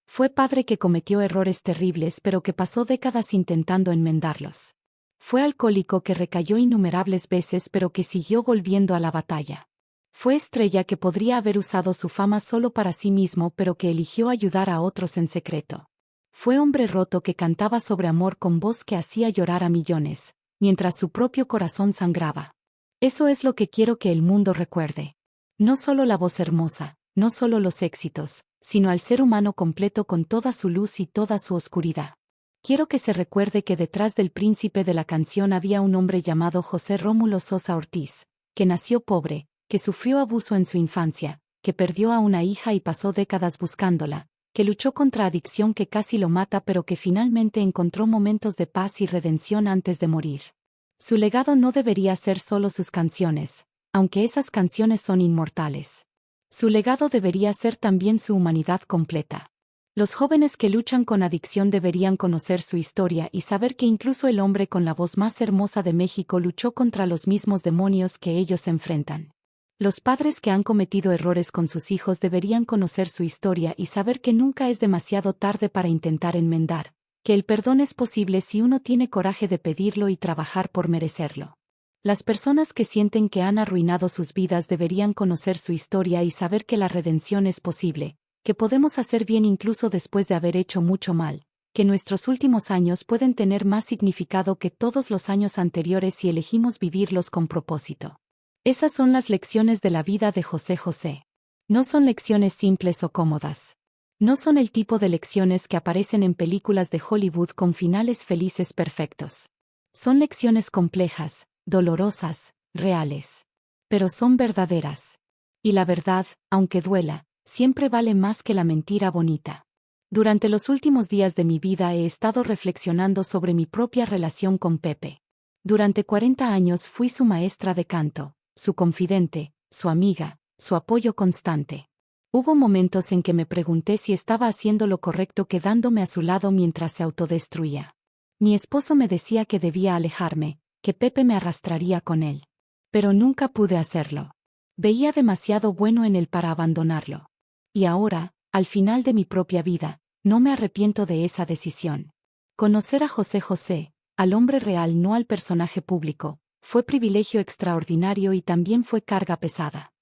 Fue padre que cometió errores terribles pero que pasó décadas intentando enmendarlos. Fue alcohólico que recayó innumerables veces pero que siguió volviendo a la batalla. Fue estrella que podría haber usado su fama solo para sí mismo pero que eligió ayudar a otros en secreto. Fue hombre roto que cantaba sobre amor con voz que hacía llorar a millones, mientras su propio corazón sangraba. Eso es lo que quiero que el mundo recuerde. No solo la voz hermosa, no solo los éxitos, sino al ser humano completo con toda su luz y toda su oscuridad. Quiero que se recuerde que detrás del príncipe de la canción había un hombre llamado José Rómulo Sosa Ortiz, que nació pobre, que sufrió abuso en su infancia, que perdió a una hija y pasó décadas buscándola, que luchó contra adicción que casi lo mata pero que finalmente encontró momentos de paz y redención antes de morir. Su legado no debería ser solo sus canciones, aunque esas canciones son inmortales. Su legado debería ser también su humanidad completa. Los jóvenes que luchan con adicción deberían conocer su historia y saber que incluso el hombre con la voz más hermosa de México luchó contra los mismos demonios que ellos enfrentan. Los padres que han cometido errores con sus hijos deberían conocer su historia y saber que nunca es demasiado tarde para intentar enmendar, que el perdón es posible si uno tiene coraje de pedirlo y trabajar por merecerlo. Las personas que sienten que han arruinado sus vidas deberían conocer su historia y saber que la redención es posible, que podemos hacer bien incluso después de haber hecho mucho mal, que nuestros últimos años pueden tener más significado que todos los años anteriores si elegimos vivirlos con propósito. Esas son las lecciones de la vida de José José. No son lecciones simples o cómodas. No son el tipo de lecciones que aparecen en películas de Hollywood con finales felices perfectos. Son lecciones complejas, dolorosas, reales. Pero son verdaderas. Y la verdad, aunque duela, siempre vale más que la mentira bonita. Durante los últimos días de mi vida he estado reflexionando sobre mi propia relación con Pepe. Durante 40 años fui su maestra de canto, su confidente, su amiga, su apoyo constante. Hubo momentos en que me pregunté si estaba haciendo lo correcto quedándome a su lado mientras se autodestruía. Mi esposo me decía que debía alejarme, que Pepe me arrastraría con él. Pero nunca pude hacerlo. Veía demasiado bueno en él para abandonarlo. Y ahora, al final de mi propia vida, no me arrepiento de esa decisión. Conocer a José José, al hombre real no al personaje público, fue privilegio extraordinario y también fue carga pesada.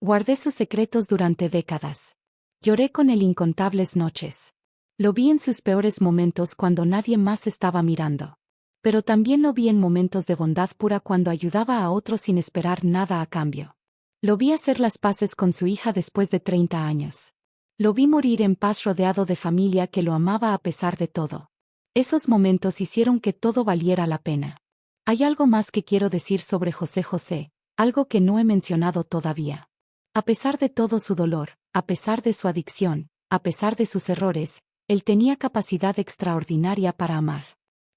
Guardé sus secretos durante décadas. Lloré con él incontables noches. Lo vi en sus peores momentos cuando nadie más estaba mirando. Pero también lo vi en momentos de bondad pura cuando ayudaba a otros sin esperar nada a cambio. Lo vi hacer las paces con su hija después de 30 años. Lo vi morir en paz rodeado de familia que lo amaba a pesar de todo. Esos momentos hicieron que todo valiera la pena. Hay algo más que quiero decir sobre José José, algo que no he mencionado todavía. A pesar de todo su dolor, a pesar de su adicción, a pesar de sus errores, él tenía capacidad extraordinaria para amar.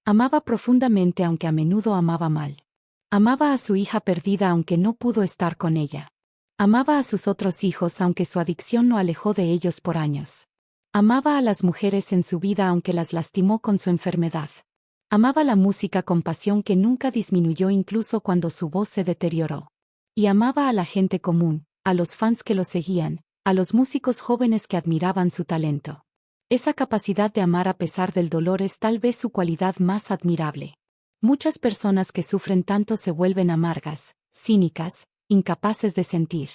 Amaba profundamente aunque a menudo amaba mal. Amaba a su hija perdida aunque no pudo estar con ella. Amaba a sus otros hijos aunque su adicción lo alejó de ellos por años. Amaba a las mujeres en su vida aunque las lastimó con su enfermedad. Amaba la música con pasión que nunca disminuyó incluso cuando su voz se deterioró. Y amaba a la gente común, a los fans que lo seguían, a los músicos jóvenes que admiraban su talento. Esa capacidad de amar a pesar del dolor es tal vez su cualidad más admirable. Muchas personas que sufren tanto se vuelven amargas, cínicas, incapaces de sentir.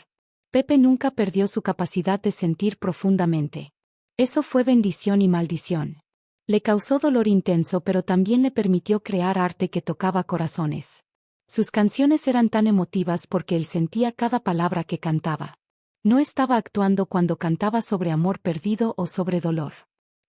Pepe nunca perdió su capacidad de sentir profundamente. Eso fue bendición y maldición. Le causó dolor intenso pero también le permitió crear arte que tocaba corazones. Sus canciones eran tan emotivas porque él sentía cada palabra que cantaba. No estaba actuando cuando cantaba sobre amor perdido o sobre dolor.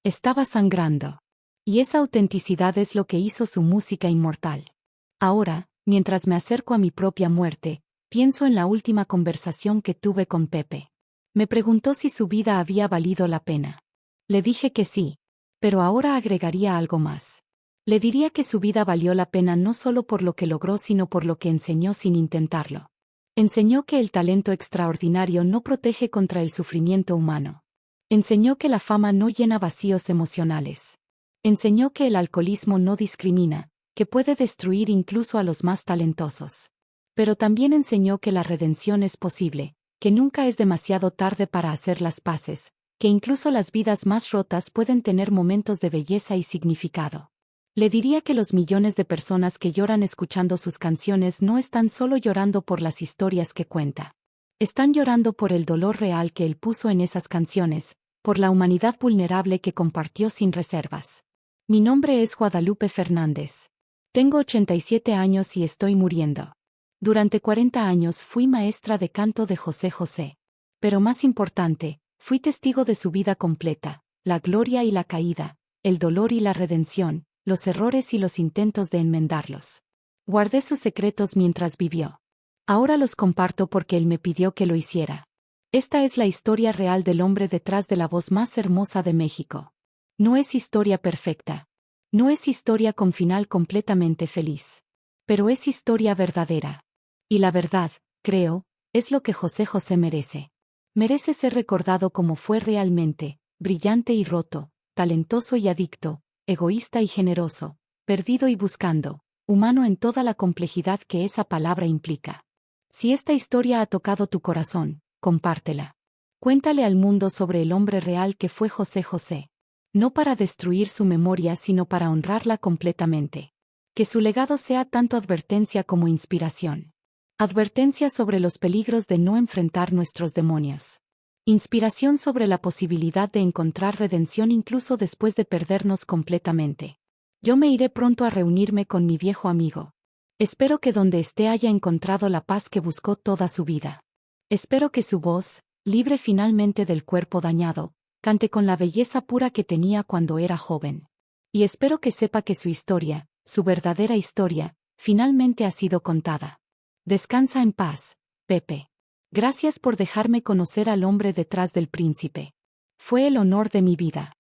Estaba sangrando. Y esa autenticidad es lo que hizo su música inmortal. Ahora, mientras me acerco a mi propia muerte, pienso en la última conversación que tuve con Pepe. Me preguntó si su vida había valido la pena. Le dije que sí. Pero ahora agregaría algo más. Le diría que su vida valió la pena no solo por lo que logró sino por lo que enseñó sin intentarlo. Enseñó que el talento extraordinario no protege contra el sufrimiento humano. Enseñó que la fama no llena vacíos emocionales. Enseñó que el alcoholismo no discrimina, que puede destruir incluso a los más talentosos. Pero también enseñó que la redención es posible, que nunca es demasiado tarde para hacer las paces, que incluso las vidas más rotas pueden tener momentos de belleza y significado. Le diría que los millones de personas que lloran escuchando sus canciones no están solo llorando por las historias que cuenta. Están llorando por el dolor real que él puso en esas canciones, por la humanidad vulnerable que compartió sin reservas. Mi nombre es Guadalupe Fernández. Tengo 87 años y estoy muriendo. Durante 40 años fui maestra de canto de José José. Pero más importante, fui testigo de su vida completa, la gloria y la caída, el dolor y la redención, los errores y los intentos de enmendarlos. Guardé sus secretos mientras vivió. Ahora los comparto porque él me pidió que lo hiciera. Esta es la historia real del hombre detrás de la voz más hermosa de México. No es historia perfecta. No es historia con final completamente feliz. Pero es historia verdadera. Y la verdad, creo, es lo que José José merece. Merece ser recordado como fue realmente, brillante y roto, talentoso y adicto, egoísta y generoso, perdido y buscando, humano en toda la complejidad que esa palabra implica. Si esta historia ha tocado tu corazón, compártela. Cuéntale al mundo sobre el hombre real que fue José José. No para destruir su memoria sino para honrarla completamente. Que su legado sea tanto advertencia como inspiración. Advertencia sobre los peligros de no enfrentar nuestros demonios. Inspiración sobre la posibilidad de encontrar redención incluso después de perdernos completamente. Yo me iré pronto a reunirme con mi viejo amigo. Espero que donde esté haya encontrado la paz que buscó toda su vida. Espero que su voz, libre finalmente del cuerpo dañado, cante con la belleza pura que tenía cuando era joven. Y espero que sepa que su historia, su verdadera historia, finalmente ha sido contada. Descansa en paz, Pepe. Gracias por dejarme conocer al hombre detrás del príncipe. Fue el honor de mi vida.